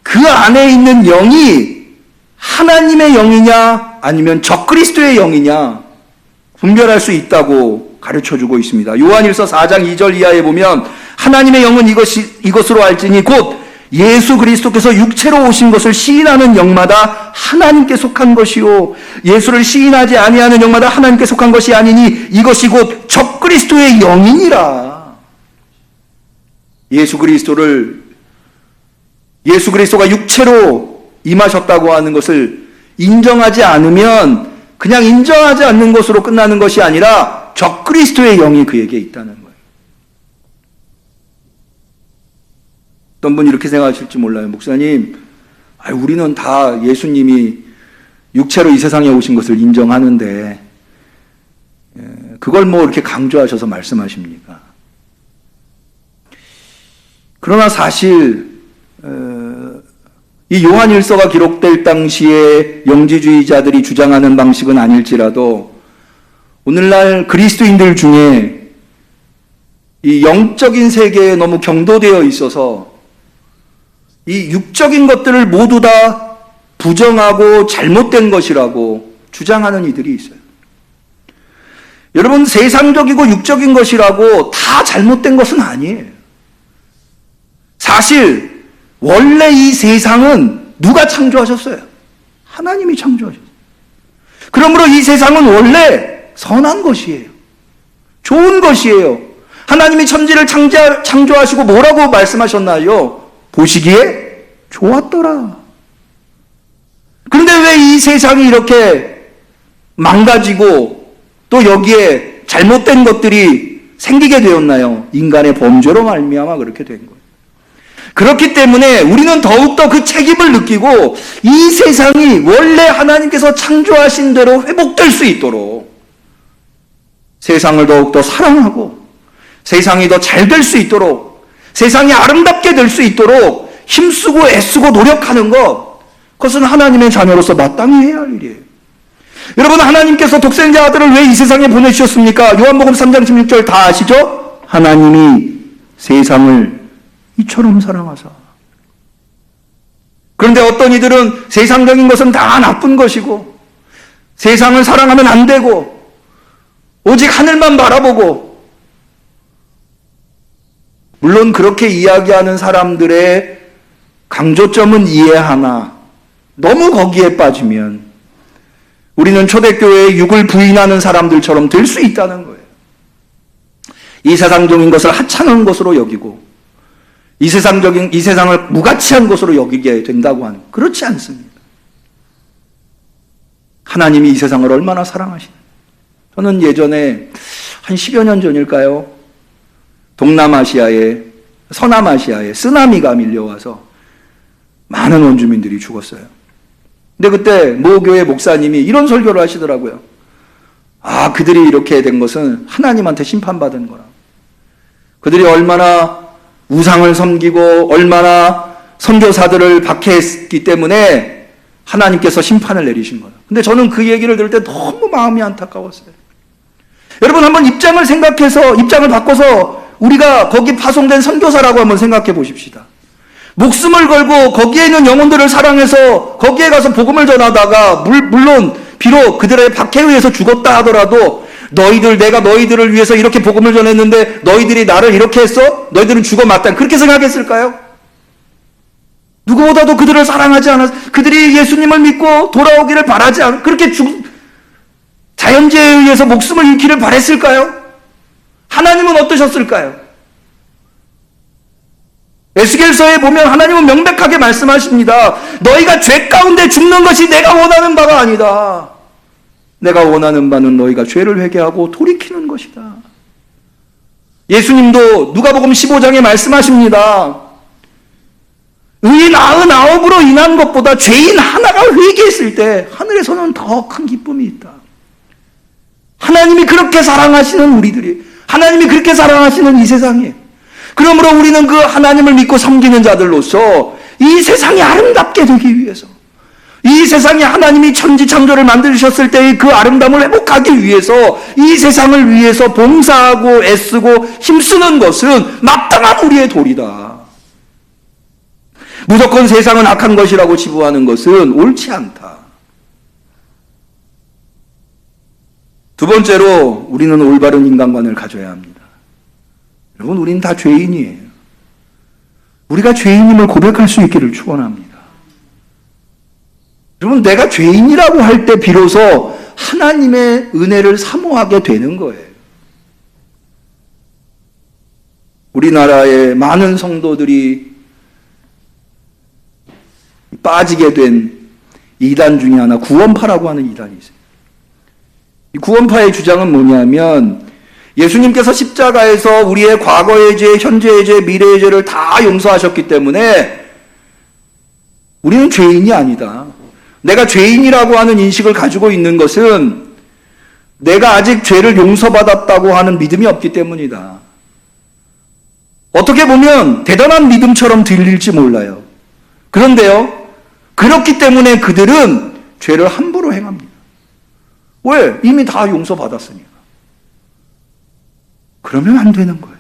그 안에 있는 영이 하나님의 영이냐 아니면 적그리스도의 영이냐 분별할 수 있다고 가르쳐주고 있습니다. 요한일서 4장 2절 이하에 보면 하나님의 영은 이것으로 알지니 곧 예수 그리스도께서 육체로 오신 것을 시인하는 영마다 하나님께 속한 것이요 예수를 시인하지 아니하는 영마다 하나님께 속한 것이 아니니 이것이 곧 적그리스도의 영이니라. 예수 그리스도가 육체로 임하셨다고 하는 것을 인정하지 않으면 그냥 인정하지 않는 것으로 끝나는 것이 아니라 적그리스도의 영이 그에게 있다는 거예요. 어떤 분이 이렇게 생각하실지 몰라요. 목사님, 우리는 다 예수님이 육체로 이 세상에 오신 것을 인정하는데 그걸 뭐 이렇게 강조하셔서 말씀하십니까? 그러나 사실 이 요한일서가 기록될 당시에 영지주의자들이 주장하는 방식은 아닐지라도 오늘날 그리스도인들 중에 이 영적인 세계에 너무 경도되어 있어서 이 육적인 것들을 모두 다 부정하고 잘못된 것이라고 주장하는 이들이 있어요. 여러분, 세상적이고 육적인 것이라고 다 잘못된 것은 아니에요. 사실 원래 이 세상은 누가 창조하셨어요? 하나님이 창조하셨어요. 그러므로 이 세상은 원래 선한 것이에요. 좋은 것이에요. 하나님이 천지를 창조하시고 뭐라고 말씀하셨나요? 보시기에 좋았더라. 그런데 왜 이 세상이 이렇게 망가지고 또 여기에 잘못된 것들이 생기게 되었나요? 인간의 범죄로 말미암아 그렇게 된 거예요. 그렇기 때문에 우리는 더욱더 그 책임을 느끼고 이 세상이 원래 하나님께서 창조하신 대로 회복될 수 있도록 세상을 더욱더 사랑하고 세상이 더 잘 될 수 있도록 세상이 아름답게 될 수 있도록 힘쓰고 애쓰고 노력하는 것, 그것은 하나님의 자녀로서 마땅히 해야 할 일이에요. 여러분, 하나님께서 독생자 아들을 왜 이 세상에 보내주셨습니까? 요한복음 3장 16절 다 아시죠? 하나님이 세상을 이처럼 사랑하사. 그런데 어떤 이들은 세상적인 것은 다 나쁜 것이고 세상을 사랑하면 안 되고 오직 하늘만 바라보고, 물론 그렇게 이야기하는 사람들의 강조점은 이해하나 너무 거기에 빠지면 우리는 초대교회의 육을 부인하는 사람들처럼 될 수 있다는 거예요. 이 세상적인 것을 하찮은 것으로 여기고 이 세상을 무가치한 것으로 여기게 된다고 하는, 그렇지 않습니다. 하나님이 이 세상을 얼마나 사랑하시는. 저는 예전에 한 10여 년 전일까요? 서남아시아에 쓰나미가 밀려와서 많은 원주민들이 죽었어요. 근데 그때 모 교회 목사님이 이런 설교를 하시더라고요. 그들이 이렇게 된 것은 하나님한테 심판받은 거라. 그들이 얼마나 우상을 섬기고 얼마나 선교사들을 박해했기 때문에 하나님께서 심판을 내리신 거다. 근데 저는 그 얘기를 들을 때 너무 마음이 안타까웠어요. 여러분, 한번 입장을 바꿔서 우리가 거기 파송된 선교사라고 한번 생각해 보십시다. 목숨을 걸고 거기에 있는 영혼들을 사랑해서 거기에 가서 복음을 전하다가 물론 비록 그들의 박해에 의해서 죽었다 하더라도 내가 너희들을 위해서 이렇게 복음을 전했는데 너희들이 나를 이렇게 했어? 너희들은 죽어 마땅. 그렇게 생각했을까요? 누구보다도 그들을 사랑하지 않았어. 그들이 예수님을 믿고 돌아오기를 바라지 않았어. 그렇게 자연재해에 의해서 목숨을 잃기를 바랬을까요? 하나님은 어떠셨을까요? 에스겔서에 보면 하나님은 명백하게 말씀하십니다. 너희가 죄 가운데 죽는 것이 내가 원하는 바가 아니다. 내가 원하는 바는 너희가 죄를 회개하고 돌이키는 것이다. 예수님도 누가복음 15장에 말씀하십니다. 의인 99으로 인한 것보다 죄인 하나가 회개했을 때 하늘에서는 더 큰 기쁨이 있다. 하나님이 그렇게 사랑하시는 우리들이, 하나님이 그렇게 사랑하시는 이 세상에, 그러므로 우리는 그 하나님을 믿고 섬기는 자들로서 이 세상이 아름답게 되기 위해서, 이 세상에 하나님이 천지창조를 만드셨을 때의 그 아름다움을 회복하기 위해서 이 세상을 위해서 봉사하고 애쓰고 힘쓰는 것은 마땅한 우리의 도리다. 무조건 세상은 악한 것이라고 치부하는 것은 옳지 않다. 두 번째로, 우리는 올바른 인간관을 가져야 합니다. 여러분, 우리는 다 죄인이에요. 우리가 죄인임을 고백할 수 있기를 축원합니다. 여러분, 내가 죄인이라고 할 때 비로소 하나님의 은혜를 사모하게 되는 거예요. 우리나라의 많은 성도들이 빠지게 된 이단 중에 하나, 구원파라고 하는 이단이 있어요. 이 구원파의 주장은 뭐냐면, 예수님께서 십자가에서 우리의 과거의 죄, 현재의 죄, 미래의 죄를 다 용서하셨기 때문에 우리는 죄인이 아니다. 내가 죄인이라고 하는 인식을 가지고 있는 것은 내가 아직 죄를 용서받았다고 하는 믿음이 없기 때문이다. 어떻게 보면 대단한 믿음처럼 들릴지 몰라요. 그런데요, 그렇기 때문에 그들은 죄를 함부로 행합니다. 왜? 이미 다 용서받았으니까. 그러면 안 되는 거예요.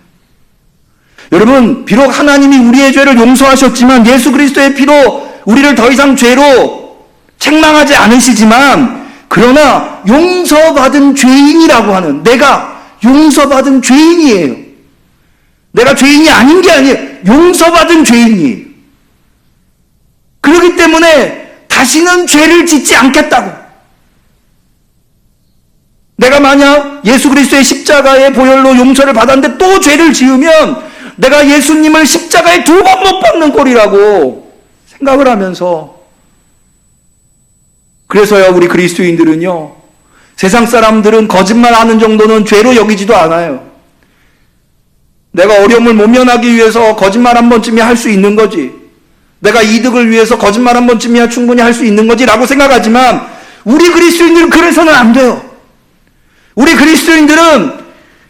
여러분, 비록 하나님이 우리의 죄를 용서하셨지만 예수 그리스도의 피로 우리를 더 이상 죄로 책망하지 않으시지만, 그러나 용서받은 죄인이라고 하는, 내가 용서받은 죄인이에요. 내가 죄인이 아닌 게 아니에요. 용서받은 죄인이에요. 그렇기 때문에 다시는 죄를 짓지 않겠다고. 내가 만약 예수 그리스도의 십자가의 보혈로 용서를 받았는데 또 죄를 지으면 내가 예수님을 십자가에 2번 못 박는 꼴이라고 생각을 하면서, 그래서요, 우리 그리스도인들은요, 세상 사람들은 거짓말하는 정도는 죄로 여기지도 않아요. 내가 어려움을 모면하기 위해서 거짓말 한 번쯤이야 할 수 있는 거지, 내가 이득을 위해서 거짓말 한 번쯤이야 충분히 할 수 있는 거지 라고 생각하지만, 우리 그리스도인들은 그래서는 안 돼요. 우리 그리스도인들은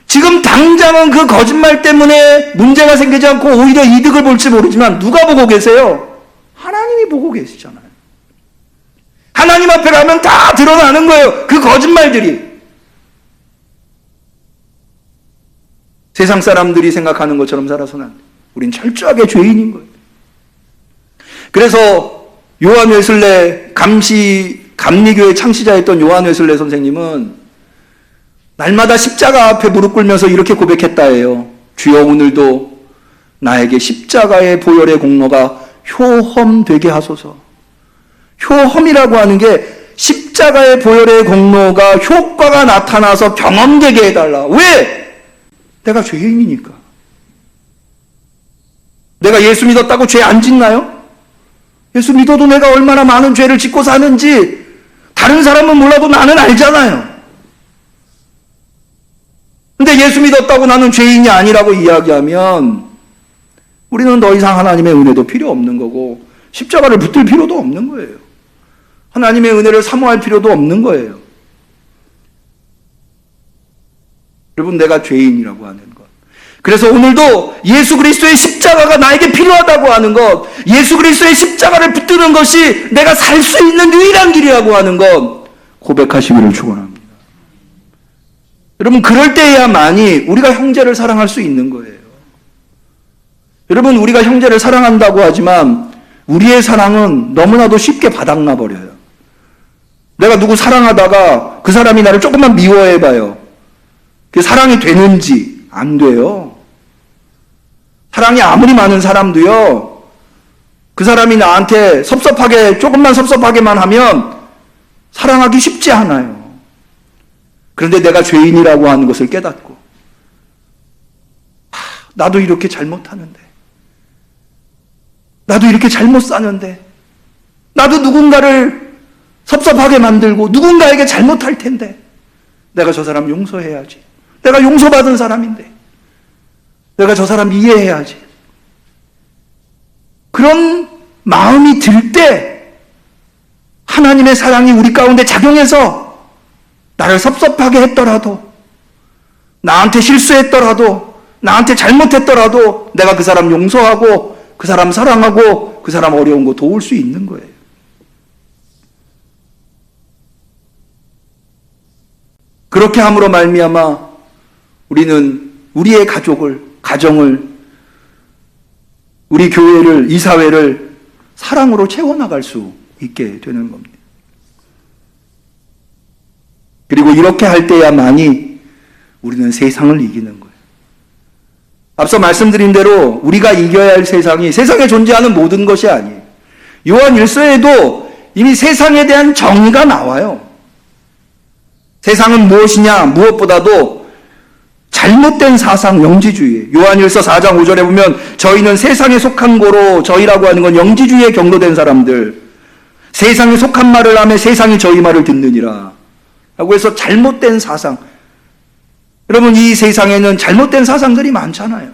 지금 당장은 그 거짓말 때문에 문제가 생기지 않고 오히려 이득을 볼지 모르지만 누가 보고 계세요? 하나님이 보고 계시잖아요. 하나님 앞에 가면 다 드러나는 거예요. 그 거짓말들이. 세상 사람들이 생각하는 것처럼 살아서는 안 돼. 우린 철저하게 죄인인 거예요. 그래서 요한 웨슬레 감리교의 창시자였던 요한 웨슬레 선생님은 날마다 십자가 앞에 무릎 꿇면서 이렇게 고백했다예요. 주여 오늘도 나에게 십자가의 보혈의 공로가 효험되게 하소서. 효험이라고 하는 게 십자가의 보혈의 공로가 효과가 나타나서 경험되게 해달라. 왜? 내가 죄인이니까. 내가 예수 믿었다고 죄 안 짓나요? 예수 믿어도 내가 얼마나 많은 죄를 짓고 사는지 다른 사람은 몰라도 나는 알잖아요. 근데 예수 믿었다고 나는 죄인이 아니라고 이야기하면 우리는 더 이상 하나님의 은혜도 필요 없는 거고 십자가를 붙들 필요도 없는 거예요. 하나님의 은혜를 사모할 필요도 없는 거예요. 여러분, 내가 죄인이라고 하는 것. 그래서 오늘도 예수 그리스도의 십자가가 나에게 필요하다고 하는 것, 예수 그리스도의 십자가를 붙드는 것이 내가 살 수 있는 유일한 길이라고 하는 것 고백하시기를 축원합니다. 여러분, 그럴 때야만이 우리가 형제를 사랑할 수 있는 거예요. 여러분, 우리가 형제를 사랑한다고 하지만 우리의 사랑은 너무나도 쉽게 바닥나 버려요. 내가 누구 사랑하다가 그 사람이 나를 조금만 미워해봐요. 그게 사랑이 되는지 안 돼요. 사랑이 아무리 많은 사람도요, 그 사람이 나한테 조금만 섭섭하게만 하면 사랑하기 쉽지 않아요. 그런데 내가 죄인이라고 하는 것을 깨닫고, 나도 이렇게 잘못하는데, 나도 이렇게 잘못 사는데, 나도 누군가를 섭섭하게 만들고 누군가에게 잘못할 텐데 내가 저 사람 용서해야지. 내가 용서받은 사람인데 내가 저 사람 이해해야지. 그런 마음이 들 때 하나님의 사랑이 우리 가운데 작용해서 나를 섭섭하게 했더라도, 나한테 실수했더라도, 나한테 잘못했더라도 내가 그 사람 용서하고 그 사람 사랑하고 그 사람 어려운 거 도울 수 있는 거예요. 그렇게 함으로 말미암아 우리는 우리의 가정을, 우리 교회를, 이 사회를 사랑으로 채워나갈 수 있게 되는 겁니다. 그리고 이렇게 할 때야만이 우리는 세상을 이기는 거예요. 앞서 말씀드린 대로 우리가 이겨야 할 세상이 세상에 존재하는 모든 것이 아니에요. 요한 1서에도 이미 세상에 대한 정의가 나와요. 세상은 무엇이냐? 무엇보다도 잘못된 사상, 영지주의. 요한 1서 4장 5절에 보면 저희는 세상에 속한 고로, 저희라고 하는 건 영지주의에 경도된 사람들, 세상에 속한 말을 하며 세상이 저희 말을 듣느니라 라고 해서 잘못된 사상. 여러분, 이 세상에는 잘못된 사상들이 많잖아요.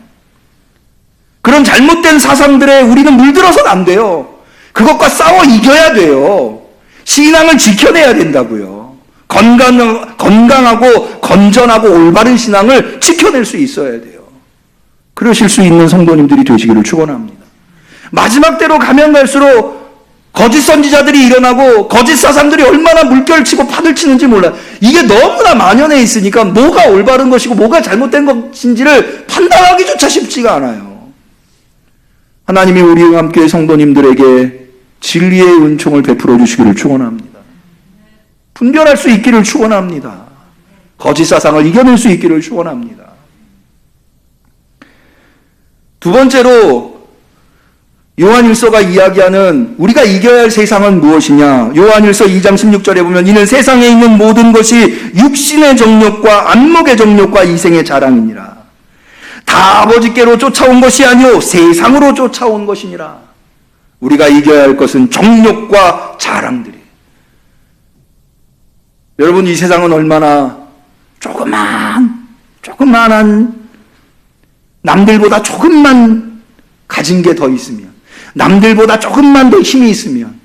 그런 잘못된 사상들에 우리는 물들어서는 안 돼요. 그것과 싸워 이겨야 돼요. 신앙을 지켜내야 된다고요. 건강하고 건전하고 올바른 신앙을 지켜낼 수 있어야 돼요. 그러실 수 있는 성도님들이 되시기를 축원합니다. 마지막 때로 가면 갈수록 거짓 선지자들이 일어나고 거짓 사상들이 얼마나 물결치고 파들치는지 몰라요. 이게 너무나 만연해 있으니까 뭐가 올바른 것이고 뭐가 잘못된 것인지를 판단하기조차 쉽지가 않아요. 하나님이 우리 함께 성도님들에게 진리의 은총을 베풀어 주시기를 축원합니다. 분별할 수 있기를 축원합니다. 거짓 사상을 이겨낼 수 있기를 축원합니다. 두 번째로 요한 1서가 이야기하는 우리가 이겨야 할 세상은 무엇이냐? 요한 1서 2장 16절에 보면 이는 세상에 있는 모든 것이 육신의 정욕과 안목의 정욕과 이생의 자랑이니라. 다 아버지께로 쫓아온 것이 아니오 세상으로 쫓아온 것이니라. 우리가 이겨야 할 것은 정욕과 자랑들이에요. 여러분, 이 세상은 얼마나 조그만한 남들보다 조금만 가진 게 더 있으면, 남들보다 조금만 더 힘이 있으면,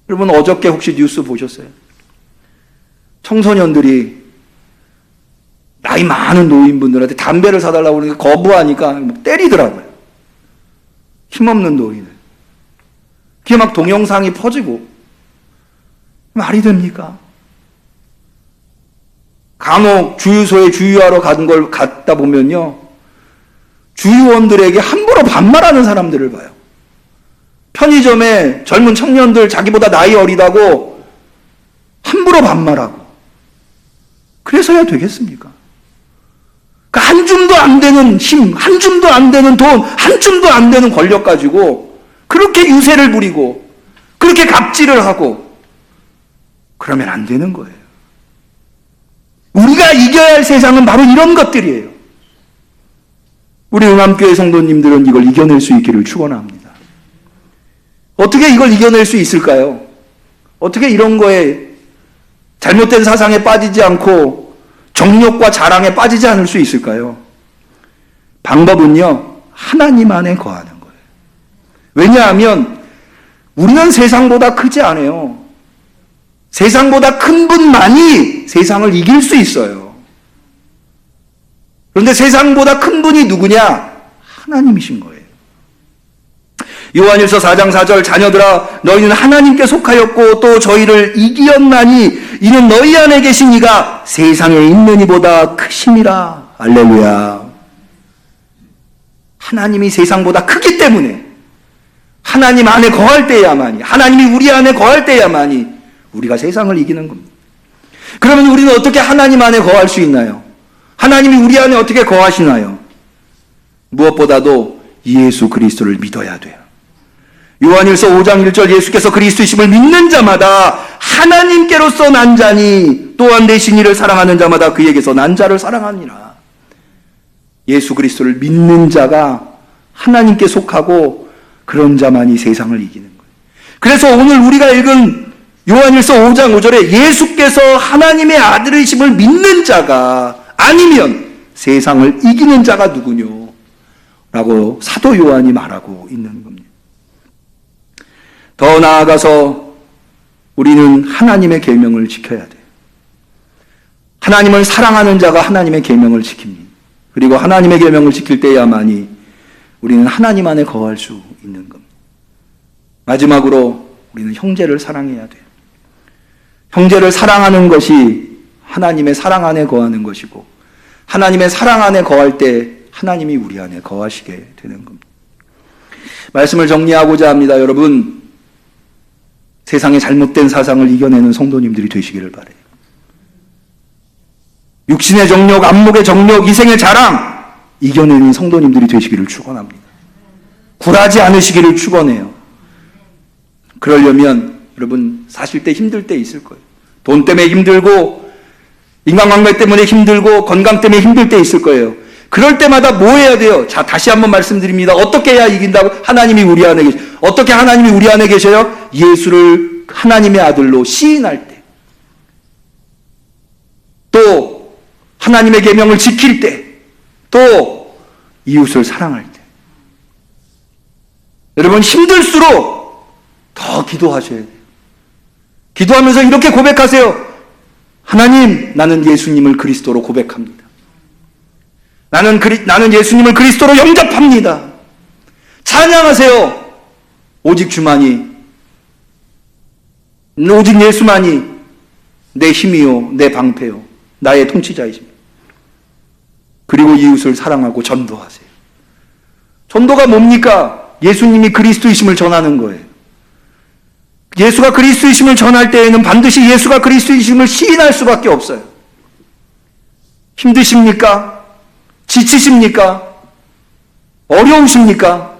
여러분 어저께 혹시 뉴스 보셨어요? 청소년들이 나이 많은 노인분들한테 담배를 사달라고 그러니까 거부하니까 막 때리더라고요. 힘없는 노인을. 그게 막 동영상이 퍼지고. 말이 됩니까? 간혹 주유소에 주유하러 갔다 보면요. 주유원들에게 함부로 반말하는 사람들을 봐요. 편의점에 젊은 청년들 자기보다 나이 어리다고 함부로 반말하고. 그래서야 되겠습니까? 한 줌도 안 되는 힘, 한 줌도 안 되는 돈, 한 줌도 안 되는 권력 가지고 그렇게 유세를 부리고 그렇게 갑질을 하고 그러면 안 되는 거예요. 우리가 이겨야 할 세상은 바로 이런 것들이에요. 우리 응암교회 성도님들은 이걸 이겨낼 수 있기를 축원합니다. 어떻게 이걸 이겨낼 수 있을까요? 어떻게 이런 거에 잘못된 사상에 빠지지 않고 정욕과 자랑에 빠지지 않을 수 있을까요? 방법은요, 하나님 안에 거하는 거예요. 왜냐하면 우리는 세상보다 크지 않아요. 세상보다 큰 분만이 세상을 이길 수 있어요. 그런데 세상보다 큰 분이 누구냐? 하나님이신 거예요. 요한일서 4장 4절 자녀들아 너희는 하나님께 속하였고 또 저희를 이기었나니 이는 너희 안에 계신 이가 세상에 있는 이보다 크심이라. 할렐루야. 하나님이 세상보다 크기 때문에 하나님 안에 거할 때야만이, 하나님이 우리 안에 거할 때야만이 우리가 세상을 이기는 겁니다. 그러면 우리는 어떻게 하나님 안에 거할 수 있나요? 하나님이 우리 안에 어떻게 거하시나요? 무엇보다도 예수 그리스도를 믿어야 돼요. 요한일서 5장 1절 예수께서 그리스도이심을 믿는 자마다 하나님께로서 난 자니 또한 대신 이를 사랑하는 자마다 그에게서 난 자를 사랑하니라. 예수 그리스도를 믿는 자가 하나님께 속하고 그런 자만이 세상을 이기는 거예요. 그래서 오늘 우리가 읽은 요한일서 5장 5절에 예수께서 하나님의 아들이심을 믿는 자가 아니면 세상을 이기는 자가 누구뇨? 라고 사도 요한이 말하고 있는 겁니다. 더 나아가서 우리는 하나님의 계명을 지켜야 돼요. 하나님을 사랑하는 자가 하나님의 계명을 지킵니다. 그리고 하나님의 계명을 지킬 때야만이 우리는 하나님 안에 거할 수 있는 겁니다. 마지막으로 우리는 형제를 사랑해야 돼요. 형제를 사랑하는 것이 하나님의 사랑 안에 거하는 것이고 하나님의 사랑 안에 거할 때 하나님이 우리 안에 거하시게 되는 겁니다. 말씀을 정리하고자 합니다. 여러분, 세상의 잘못된 사상을 이겨내는 성도님들이 되시기를 바라요. 육신의 정욕, 안목의 정욕, 이생의 자랑 이겨내는 성도님들이 되시기를 축원합니다. 굴하지 않으시기를 축원해요. 그러려면 여러분 사실 때 힘들 때 있을 거예요. 돈 때문에 힘들고 인간관계 때문에 힘들고 건강 때문에 힘들 때 있을 거예요. 그럴 때마다 뭐 해야 돼요? 자, 다시 한번 말씀드립니다. 어떻게 해야 이긴다고? 하나님이 우리 안에 계셔요. 어떻게 하나님이 우리 안에 계셔요? 예수를 하나님의 아들로 시인할 때, 또 하나님의 계명을 지킬 때, 또 이웃을 사랑할 때. 여러분 힘들수록 더 기도하셔야 돼요. 기도하면서 이렇게 고백하세요. 하나님, 나는 예수님을 그리스도로 고백합니다. 나는 예수님을 그리스도로 영접합니다. 찬양하세요. 오직 주만이, 오직 예수만이 내 힘이요, 내 방패요, 나의 통치자이십니다. 그리고 이웃을 사랑하고 전도하세요. 전도가 뭡니까? 예수님이 그리스도이심을 전하는 거예요. 예수가 그리스도이심을 전할 때에는 반드시 예수가 그리스도이심을 시인할 수밖에 없어요. 힘드십니까? 지치십니까? 어려우십니까?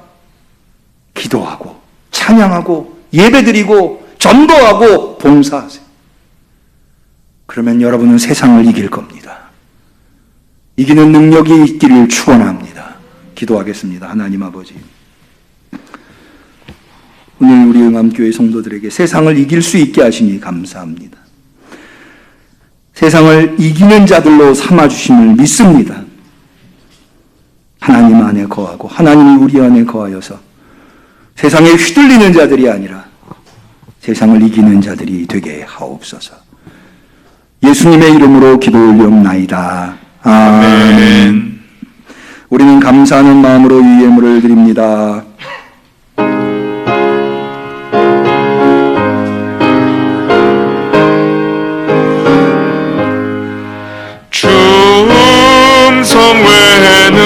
기도하고 찬양하고 예배드리고 전도하고 봉사하세요. 그러면 여러분은 세상을 이길 겁니다. 이기는 능력이 있기를 축원합니다. 기도하겠습니다. 하나님 아버지, 오늘 우리 응암교회 성도들에게 세상을 이길 수 있게 하시니 감사합니다. 세상을 이기는 자들로 삼아주심을 믿습니다. 하나님 안에 거하고 하나님이 우리 안에 거하여서 세상에 휘둘리는 자들이 아니라 세상을 이기는 자들이 되게 하옵소서. 예수님의 이름으로 기도 올리옵나이다. 아멘. 우리는 감사하는 마음으로 이 예물을 드립니다. 충성 외에는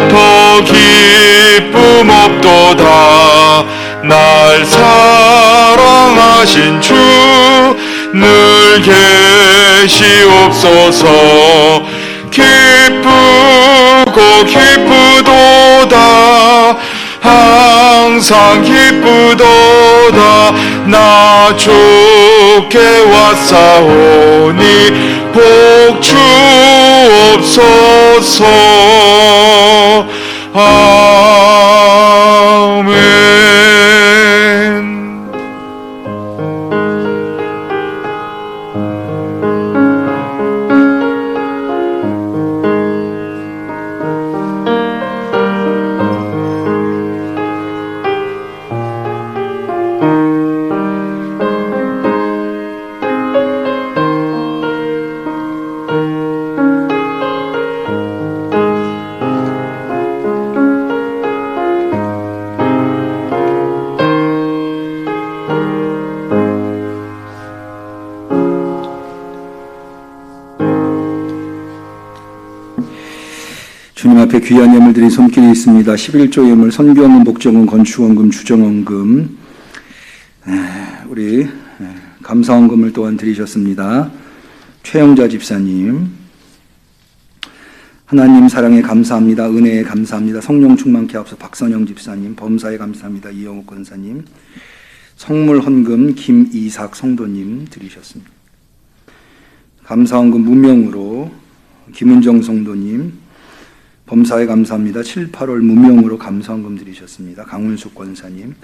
더 기쁨 없도다. 날 사랑하신 주 늘 계시옵소서. 기쁘고 기쁘도다. 항상 기쁘도다. 나 주께 왔사오니 복 주옵소서. 아멘. 주님 앞에 귀한 예물들이 손길이 있습니다. 11조 예물, 선교원금, 목적원, 건축원금, 주정원금, 우리 감사원금을 또한 드리셨습니다. 최영자 집사님, 하나님 사랑에 감사합니다. 은혜에 감사합니다. 성령 충만케 하옵소서. 박선영 집사님, 범사에 감사합니다. 이영욱 권사님, 성물 헌금 김이삭 성도님 드리셨습니다. 감사원금 무명으로 김은정 성도님, 범사에 감사합니다. 7, 8월 무명으로 감사원금 드리셨습니다. 강훈숙 권사님,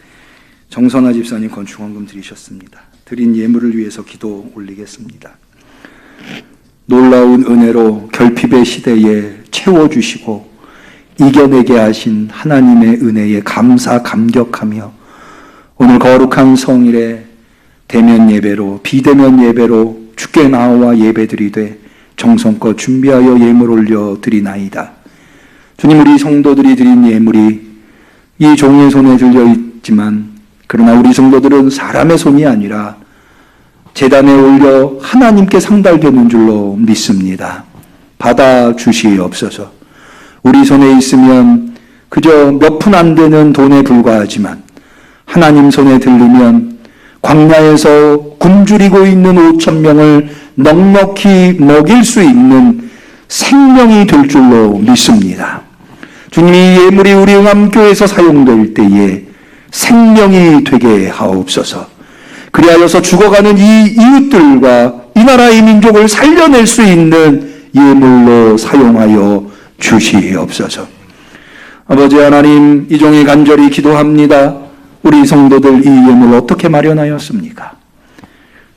정선아 집사님 건축원금 드리셨습니다. 드린 예물을 위해서 기도 올리겠습니다. 놀라운 은혜로 결핍의 시대에 채워주시고 이겨내게 하신 하나님의 은혜에 감사 감격하며 오늘 거룩한 성일에 대면 예배로 비대면 예배로 주께 나와 예배드리되 정성껏 준비하여 예물 올려 드리나이다. 주님, 우리 성도들이 드린 예물이 이 종의 손에 들려 있지만 그러나 우리 성도들은 사람의 손이 아니라 제단에 올려 하나님께 상달되는 줄로 믿습니다. 받아주시옵소서. 우리 손에 있으면 그저 몇 푼 안 되는 돈에 불과하지만 하나님 손에 들리면 광야에서 굶주리고 있는 5,000명을 넉넉히 먹일 수 있는 생명이 될 줄로 믿습니다. 주님이 예물이 우리 응암교회에서 사용될 때에 생명이 되게 하옵소서. 그리하여서 죽어가는 이 이웃들과 이 나라의 민족을 살려낼 수 있는 예물로 사용하여 주시옵소서. 아버지 하나님, 이 종이 간절히 기도합니다. 우리 성도들 이 예물 어떻게 마련하였습니까?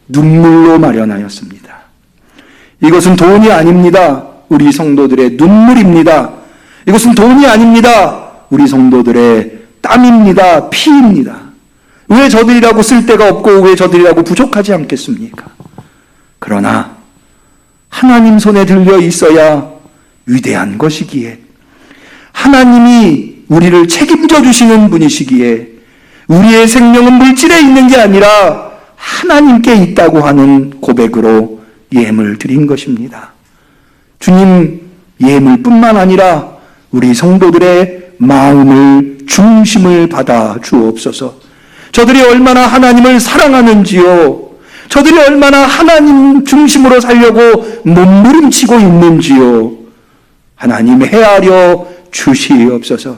눈물로 마련하였습니다. 이것은 돈이 아닙니다. 우리 성도들의 눈물입니다. 이것은 돈이 아닙니다. 우리 성도들의 땀입니다. 피입니다. 왜 저들이라고 쓸 데가 없고 왜 저들이라고 부족하지 않겠습니까? 그러나 하나님 손에 들려 있어야 위대한 것이기에, 하나님이 우리를 책임져 주시는 분이시기에, 우리의 생명은 물질에 있는 게 아니라 하나님께 있다고 하는 고백으로 예물 드린 것입니다. 주님, 예물뿐만 아니라 우리 성도들의 마음을, 중심을 받아 주옵소서. 저들이 얼마나 하나님을 사랑하는지요, 저들이 얼마나 하나님 중심으로 살려고 몸부림치고 있는지요, 하나님 헤아려 주시옵소서.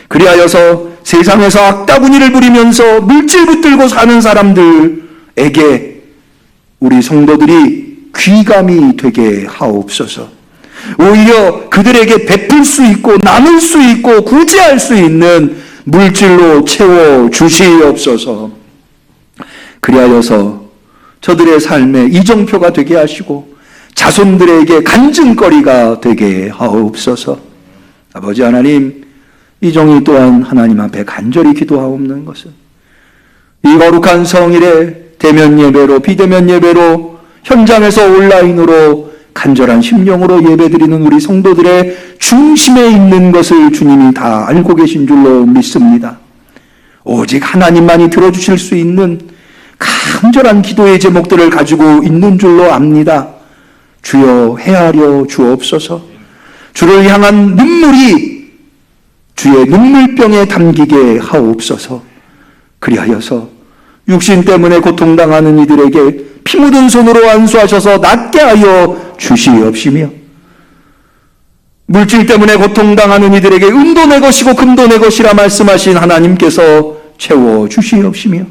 그리하여서 세상에서 악다구니를 부리면서 물질 붙들고 사는 사람들에게 우리 성도들이 귀감이 되게 하옵소서. 오히려 그들에게 베풀 수 있고 나눌 수 있고 구제할 수 있는 물질로 채워 주시옵소서. 그리하여서 저들의 삶에 이정표가 되게 하시고 자손들에게 간증거리가 되게 하옵소서. 아버지 하나님, 이 종이 또한 하나님 앞에 간절히 기도하옵는 것은 이 거룩한 성일에 대면 예배로 비대면 예배로 현장에서 온라인으로 간절한 심령으로 예배드리는 우리 성도들의 중심에 있는 것을 주님이 다 알고 계신 줄로 믿습니다. 오직 하나님만이 들어주실 수 있는 간절한 기도의 제목들을 가지고 있는 줄로 압니다. 주여 헤아려 주옵소서. 주를 향한 눈물이 주의 눈물병에 담기게 하옵소서. 그리하여서 육신 때문에 고통당하는 이들에게 피 묻은 손으로 안수하셔서 낫게 하여 주시옵시며, 물질 때문에 고통당하는 이들에게 은도 내 것이고 금도 내 것이라 말씀하신 하나님께서 채워주시옵시며,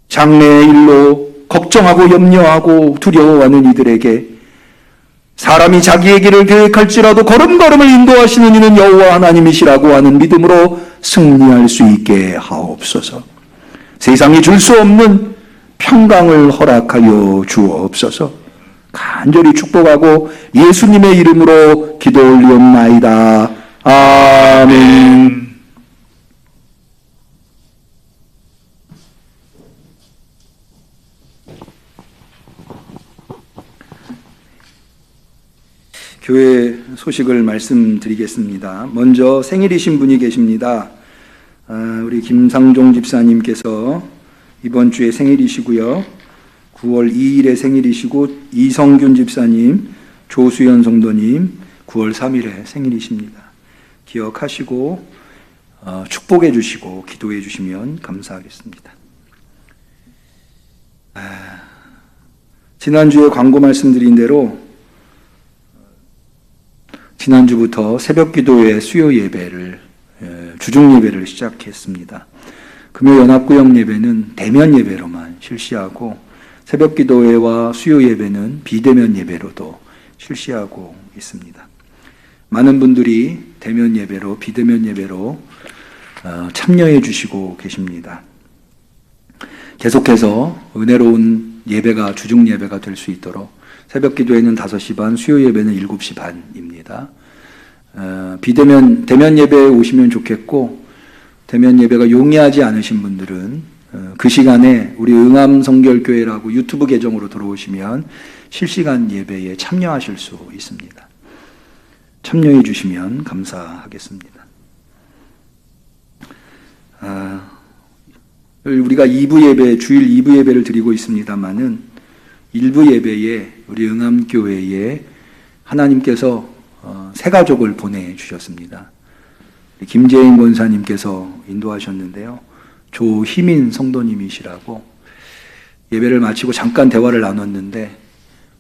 장래의 일로 걱정하고 염려하고 두려워하는 이들에게 사람이 자기의 길을 계획할지라도 걸음걸음을 인도하시는 이는 여호와 하나님이시라고 하는 믿음으로 승리할 수 있게 하옵소서. 세상이 줄 수 없는 평강을 허락하여 주옵소서. 간절히 축복하고 예수님의 이름으로 기도 올리옵나이다. 아멘. 교회 소식을 말씀드리겠습니다. 먼저 생일이신 분이 계십니다. 우리 김상종 집사님께서 이번 주에 생일이시고요. 9월 2일에 생일이시고, 이성균 집사님, 조수연 성도님 9월 3일에 생일이십니다. 기억하시고 축복해 주시고 기도해 주시면 감사하겠습니다. 지난주에 광고 말씀드린 대로 지난주부터 새벽기도회 수요 예배를, 주중 예배를 시작했습니다. 금요 연합구역 예배는 대면 예배로만 실시하고, 새벽기도회와 수요 예배는 비대면 예배로도 실시하고 있습니다. 많은 분들이 대면 예배로, 비대면 예배로 참여해 주시고 계십니다. 계속해서 은혜로운 예배가, 주중 예배가 될 수 있도록 새벽기도회는 5시 반, 수요 예배는 7시 반입니다. 대면 예배에 오시면 좋겠고, 대면 예배가 용이하지 않으신 분들은 그 시간에 우리 응암성결교회라고 유튜브 계정으로 들어오시면 실시간 예배에 참여하실 수 있습니다. 참여해 주시면 감사하겠습니다. 우리가 2부 예배, 주일 2부 예배를 드리고 있습니다만은 1부 예배에 우리 응암교회에 하나님께서 새 가족을 보내주셨습니다. 김재인 권사님께서 인도하셨는데요. 조희민 성도님이시라고, 예배를 마치고 잠깐 대화를 나눴는데,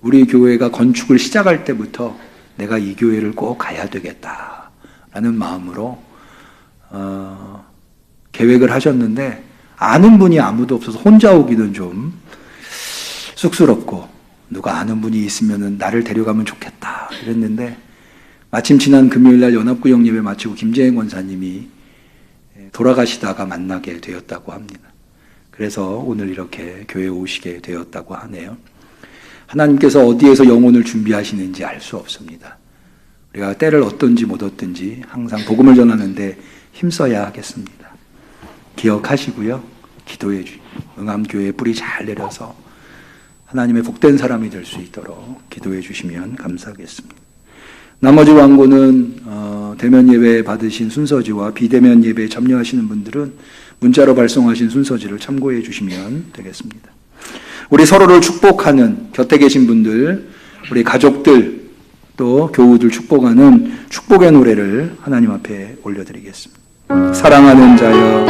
우리 교회가 건축을 시작할 때부터 내가 이 교회를 꼭 가야 되겠다라는 마음으로 계획을 하셨는데, 아는 분이 아무도 없어서 혼자 오기는 좀 쑥스럽고, 누가 아는 분이 있으면 나를 데려가면 좋겠다 이랬는데, 마침 지난 금요일날 연합구역 예배 마치고 김재행 권사님이 돌아가시다가 만나게 되었다고 합니다. 그래서 오늘 이렇게 교회에 오시게 되었다고 하네요. 하나님께서 어디에서 영혼을 준비하시는지 알 수 없습니다. 우리가 때를 얻든지 못 얻든지 항상 복음을 전하는데 힘써야 하겠습니다. 기억하시고요. 기도해 주시고, 응암교회에 뿌리 잘 내려서 하나님의 복된 사람이 될 수 있도록 기도해 주시면 감사하겠습니다. 나머지 광고는 대면 예배 받으신 순서지와 비대면 예배에 참여하시는 분들은 문자로 발송하신 순서지를 참고해 주시면 되겠습니다. 우리 서로를 축복하는, 곁에 계신 분들, 우리 가족들, 또 교우들 축복하는 축복의 노래를 하나님 앞에 올려드리겠습니다. 사랑하는 자여,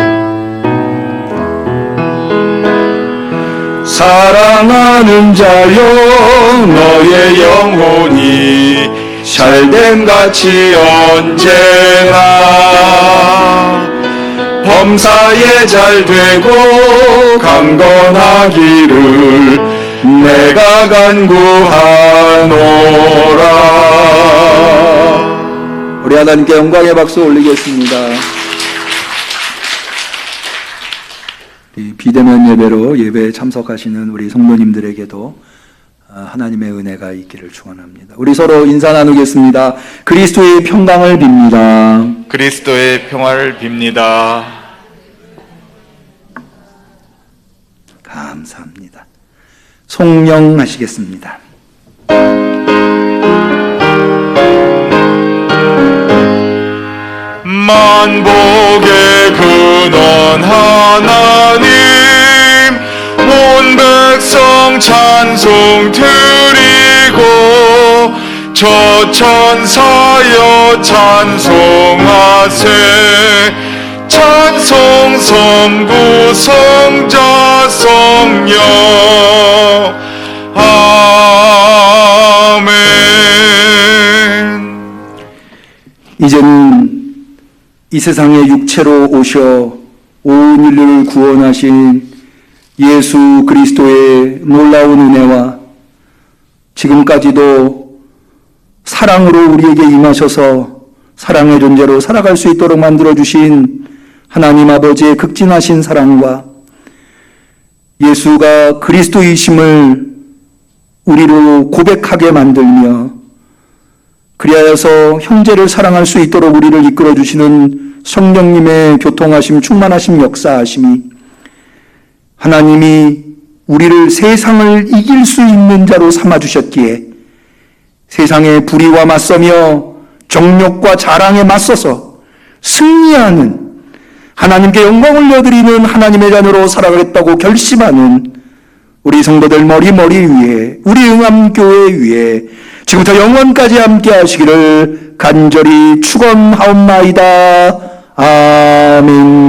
사랑하는 자여, 너의 영혼이 샬렘같이 언제나 범사에 잘 되고 강건하기를 내가 간구하노라. 우리 하나님께 영광의 박수 올리겠습니다. 비대면 예배로 예배에 참석하시는 우리 성도님들에게도 하나님의 은혜가 있기를 축원합니다. 우리 서로 인사 나누겠습니다. 그리스도의 평강을 빕니다. 그리스도의 평화를 빕니다. 감사합니다. 송영하시겠습니다. 만복의 근원 하나님, 온 백성 찬송 드리고 저 천사여 찬송하세. 찬송 성부 성자 성령. 아멘. 이제는 이 세상에 육체로 오셔 온 인류를 구원하신 예수 그리스도의 놀라운 은혜와 지금까지도 사랑으로 우리에게 임하셔서 사랑의 존재로 살아갈 수 있도록 만들어주신 하나님 아버지의 극진하신 사랑과 예수가 그리스도이심을 우리로 고백하게 만들며 그리하여서 형제를 사랑할 수 있도록 우리를 이끌어주시는 성령님의 교통하심, 충만하심, 역사하심이 하나님이 우리를 세상을 이길 수 있는 자로 삼아주셨기에 세상의 불의와 맞서며 정욕과 자랑에 맞서서 승리하는 하나님께 영광을 올려드리는 하나님의 자녀로 살아가겠다고 결심하는 우리 성도들 머리 위에, 우리 응암교회 위에 지금부터 영원까지 함께 하시기를 간절히 축원하옵나이다. 아멘.